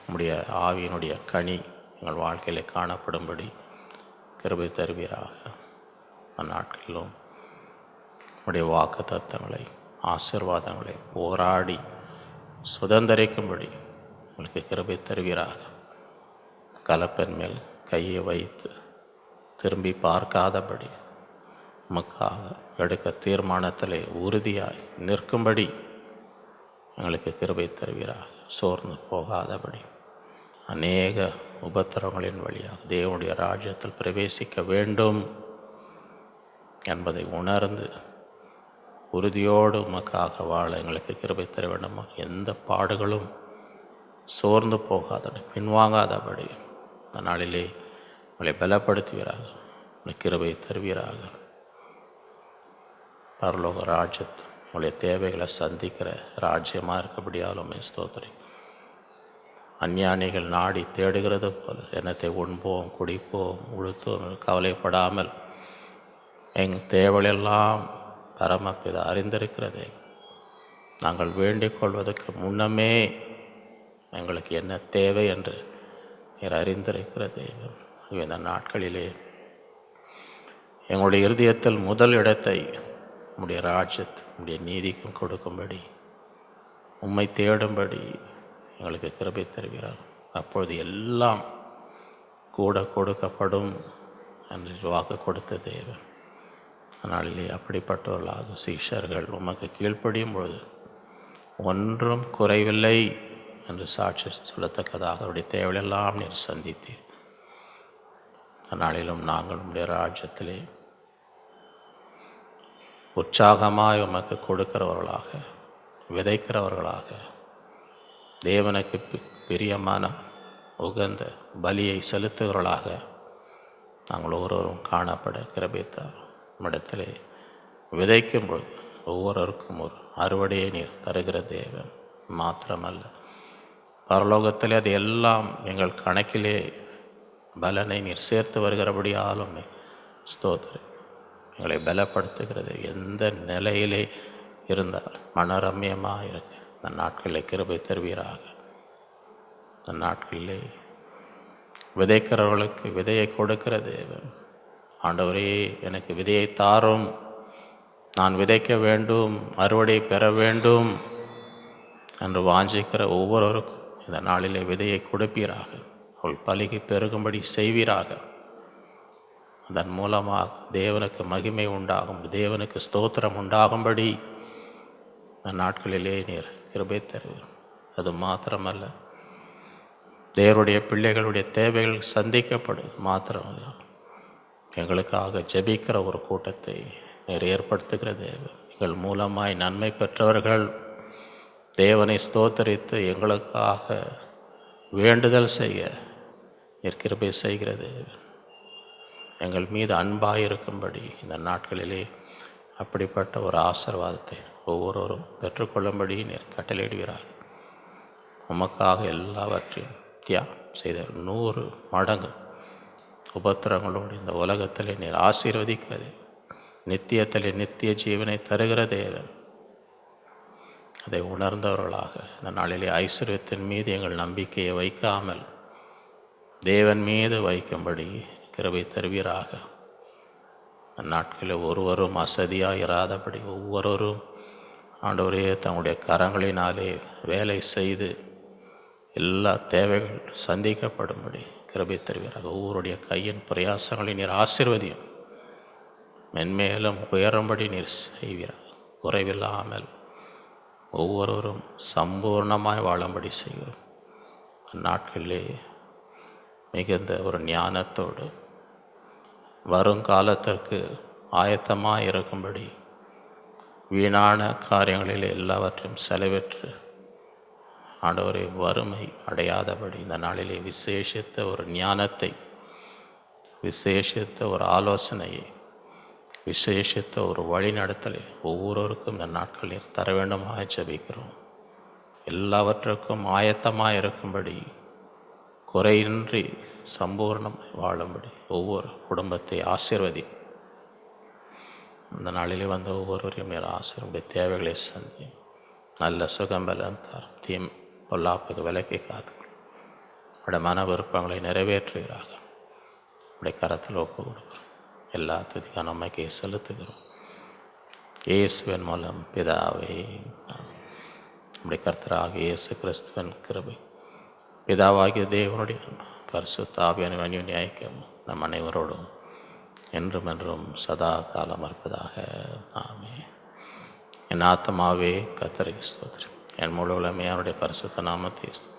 நம்முடைய ஆவியினுடைய கனி எங்கள் வாழ்க்கையில் காணப்படும்படி கிருபை தருவீராக. அந்நாட்களிலும் நம்முடைய வாக்கு தத்தங்களை ஆசீர்வாதங்களை போராடி சுதந்திரிக்கும்படி உங்களுக்கு கிருபை தருவீராக. கலப்பெண் மேல் கையை வைத்து திரும்பி பார்க்காதபடி உமக்காக எடுக்க தீர்மானத்திலே உறுதியாய் நிற்கும்படி எங்களுக்கு கிருபை தருவீராக. சோர்ந்து போகாதபடி அநேக உபத்திரவங்களின் வழியாக தேவனுடைய ராஜ்யத்தில் பிரவேசிக்க வேண்டும் என்பதை உணர்ந்து உறுதியோடு உமக்காக வாழ எங்களுக்கு கிருபை தர வேண்டுமா. எந்த பாடுகளும் சோர்ந்து போகாதபடி பின்வாங்காதபடி அந்த நாளிலே உங்களை பலப்படுத்துவீராக. உங்களை கிருபை தருவீராக. பரலோக ராஜ்யத்து உங்களுடைய தேவைகளை சந்திக்கிற ராஜ்யமாக இருக்கபடியாலும் ஸ்தோத்திரி. அஞ்ஞானிகள் நாடி தேடுகிறது போல என்னத்தை உண்போம் குடிப்போம் உடுத்தோம் கவலைப்படாமல் எங்கள் தேவையெல்லாம் பரமபிதா அறிந்திருக்கிறதே. நாங்கள் வேண்டிக் கொள்வதற்கு முன்னமே எங்களுக்கு என்ன தேவை என்று நீர் அறிந்திருக்கிறதே. இந்த நாட்களிலே எங்களுடைய இருதயத்தில் முதல் இடத்தை உம்முடைய ராஜ்யத்து உம்முடைய நீதிக்கும் கொடுக்கும்படி உம்மை தேடும்படி எங்களுக்கு கிருபை தருகிறார். அப்பொழுது எல்லாம் கூட கொடுக்கப்படும் என்று வாக்கு கொடுத்த தேவன். அதனாலே அப்படிப்பட்டவர்களாக சீஷர்கள் உமக்கு கீழ்ப்படியும் பொழுது ஒன்றும் குறைவில்லை என்று சாட்சி சொல்லத்தக்கதாக அவருடைய தேவையெல்லாம் நீர் சந்தித்தீர். அந்நாளிலும் நாங்கள் உம்முடைய ராஜ்யத்திலே உற்சாகமாய் உமக்கு கொடுக்கிறவர்களாக விதைக்கிறவர்களாக தேவனுக்கு பிரியமான உகந்த பலியை செலுத்துகிறவர்களாக நாங்கள் ஒவ்வொருவரும் காணப்பட கிருபைத்தார். இடத்திலே விதைக்கும் பொழுது ஒவ்வொருவருக்கும் ஒரு அறுவடையை நீர் தருகிற தேவன் மாத்திரமல்ல, பரலோகத்திலே அது எல்லாம் எங்கள் கணக்கிலே பலனை நீர் சேர்த்து வருகிறபடியாலும் ஸ்தோத்திரம். எங்களை பலப்படுத்துகிறது. எந்த நிலையிலே இருந்தால் மனரம்யமாக இருக்கு. அந்த நாட்களில் கிருபை தருவீராக. அந்த நாட்களிலே விதைக்கிறவர்களுக்கு விதையை கொடுக்கிற தேவன். ஆண்டவரே, எனக்கு விதையை தாரும், நான் விதைக்க வேண்டும், அறுவடை பெற வேண்டும் என்று வாஞ்சிக்கிற ஒவ்வொருவருக்கும் இந்த நாளிலே விதையை கொடுப்பீராக. அவள் பலிக்கு பெருகும்படி செய்வீராக. அதன் மூலமாக தேவனுக்கு மகிமை உண்டாகும், தேவனுக்கு ஸ்தோத்திரம் உண்டாகும்படி அந்த நாட்களிலே நீர் கிருபை தருவீர். அது மாத்திரமல்ல, தேவனுடைய பிள்ளைகளுடைய தேவைகள் சந்திக்கப்படும் மாத்திரமல்ல, எங்களுக்காக ஜெபிக்கிற ஒரு கூட்டத்தை நீர் ஏற்படுத்துகிற தேவன். எங்கள் மூலமாய் நன்மை பெற்றவர்கள் தேவனை ஸ்தோத்தரித்து எங்களுக்காக வேண்டுதல் செய்ய நீர் கிருபை செய்கிற தேவன். எங்கள் மீது அன்பாயிருக்கும்படி இந்த நாட்களிலே அப்படிப்பட்ட ஒரு ஆசீர்வாதத்தை ஒவ்வொருவரும் பெற்றுக்கொள்ளும்படி நீர் கட்டளையிடுகிறார். உமக்காக எல்லாவற்றையும் செய்த 100 மடங்கு உபத்திரங்களோடு இந்த உலகத்திலே நீர் ஆசீர்வதிக்கிறது. நித்தியத்திலே நித்திய ஜீவனை தருகிற தேவன். அதை உணர்ந்தவர்களாக இந்த நாளிலே ஐஸ்வர்யத்தின் மீது எங்கள் நம்பிக்கையை வைக்காமல் தேவன் மீது வைக்கும்படி கிருபை தருவீராக. அந்நாட்களில் ஒருவரும் அசதியாக இராதபடி ஒவ்வொருவரும் ஆண்டவரே தங்களுடைய கரங்களினாலே வேலை செய்து எல்லா தேவைகள் சந்திக்கப்படும்படி கிருபை தருவீராக. ஒவ்வொருடைய கையின் பிரயாசங்களை நீர் ஆசீர்வதியும், மென்மேலும் உயரும்படி நீர் செய்வீராக. குறைவில்லாமல் ஒவ்வொருவரும் சம்பூர்ணமாய் வாழும்படி செய்வோம். அந்நாட்களிலே மிகுந்த ஒரு ஞானத்தோடு வருங்காலத்திற்கு ஆயத்தமாக இருக்கும்படி வீணான காரியங்களில் எல்லாவற்றையும் செலவிற்று ஆண்டவரை வறுமை அடையாதபடி இந்த நாளிலே விசேஷித்த ஒரு ஞானத்தை, விசேஷித்த ஒரு ஆலோசனையை விசேஷித்த ஒரு வழி நடத்தலில் ஒவ்வொருவருக்கும் இந்த நாட்கள் நீர் தர வேண்டுமாக ஜெபிக்கிறோம். எல்லாவற்றுக்கும் ஆயத்தமாக இருக்கும்படி, குறையின்றி சம்பூர்ணமாய் வாழும்படி ஒவ்வொரு குடும்பத்தை ஆசீர்வதி. இந்த நாளிலே வந்த ஒவ்வொருவரையும் நீர் ஆசீர்வதி, தேவைகளை சந்தி, நல்ல சுகம்பலம் தரும், தீம் பொல்லாப்புக்கு விலக்கி காத்துக்கொள்ளும். உடைய மன விருப்பங்களை நிறைவேற்றுகிறாங்க. உடைய கரத்தில் ஒப்பு கொடுக்குறோம். எல்லா துதிக்கான நம்மைக்கு செலுத்துகிறோம். இயேசுவின் மூலம் பிதாவே. நம்முடைய கர்த்தராக இயேசு கிறிஸ்துவின் கிருபை, பிதாவாகிய தேவனுடைய பரிசுத்த ஆவியான அந்யோன்ய ஐக்கியம் நம் அனைவரோடும் என்றும் என்றும் சதா காலம் இருப்பதாக. ஆமென். என் ஆத்மாவே கர்த்தரை ஸ்தோத்திரி, என் முழு உலகமே அவருடைய பரிசுத்த நாமத்தை ஸ்தோத்திரி.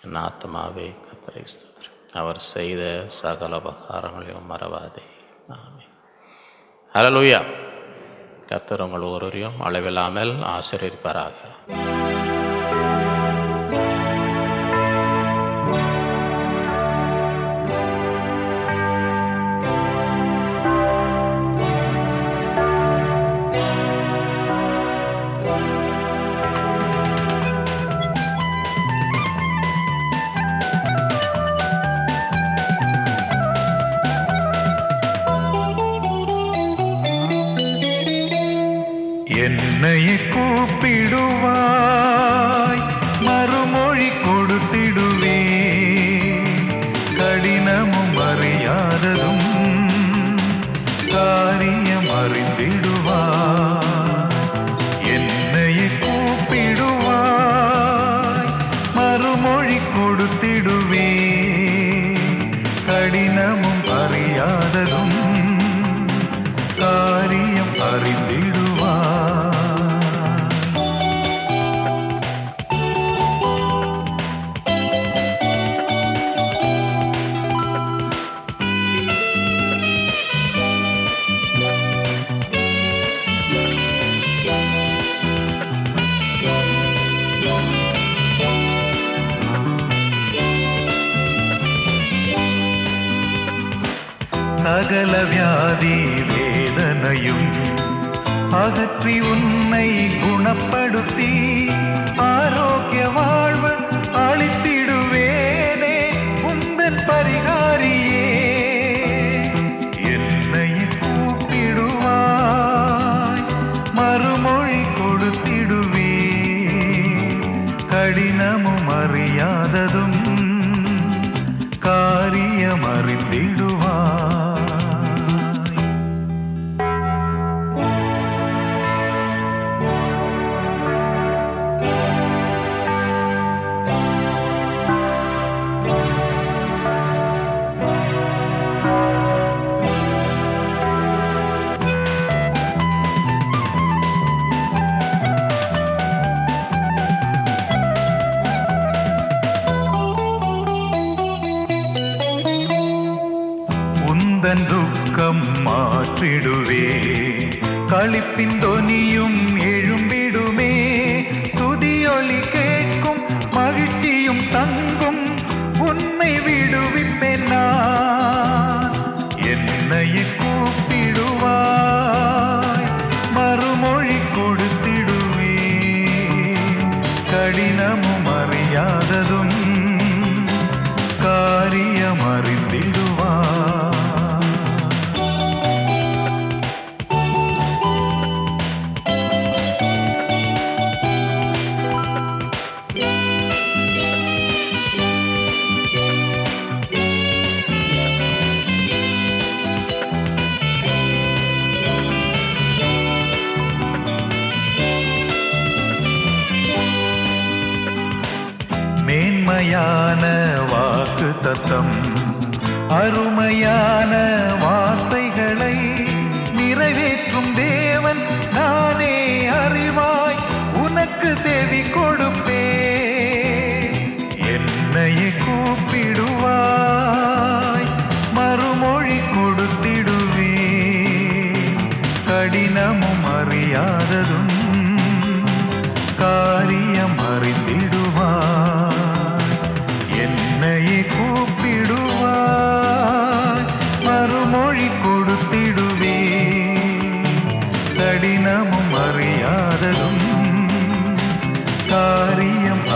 என் ஆத்மாவே கர்த்தரை ஸ்தோத்திரி, அவர் செய்த சகல உபகாரங்களையும் மறவாதே. ஆமென். ஹல்லேலூயா. கர்த்தர் உங்கள் ஒருவரையும் அளவில்லாமல் ஆசீர்வதிப்பாராக. என்னை கூப்பிடுவாய், மறுமொழி கொடுத்திடுவே, கடினமும் அறியாததும் காரியம் அறிந்திடுவாய். என்னை கூப்பிடுவாய், மறுமொழி கொடுத்திடுவே, கடினமும் அறியாததும் காரியம் அறிந்திடுவாய். சகல வியாதி வேதனையும் அகற்றி உன்னை குணப்படுத்தி ஆரோக்கிய வாழ்வு அளித்திடுவேனே உந்தன் பரிகாரியே. என்னை கூப்பிடுவாய், மறுமொழி கொடுத்திடுவே, கடினமும் அறியாததும் காரியம் அறிந்திடுவாய். உந்தன் துக்கம் மாற்றிடுவே, களிப்பின் தொனியும் எழும்பிடுமே, துதியொலி கேட்கும் மகிழ்ச்சியும் தங்கும், உன்னை விடுவிப்பேன் நான். என்னை கூப்பிடுவாய், மறுமொழி கொடுத்திடுவே, கடினமும் அறியாததும் காரியம் அறிந்திடுவாய். மேன்மையான வாக்கு தத்தம், அருமையான வார்த்தைகளை நிறைவேற்றும் தேவன் நானே அறிவாய், உனக்கு செவி கொடுப்பே. என்னை கூப்பிடுவாய், மறுமொழி கொடுத்திடுவே, கடினமும் அறியாததும் காரியம் அறிந்திடுவாய். என்னை கூப்பிடுவாய், மறுமொழி கொடுத்திடுவே, காரியம்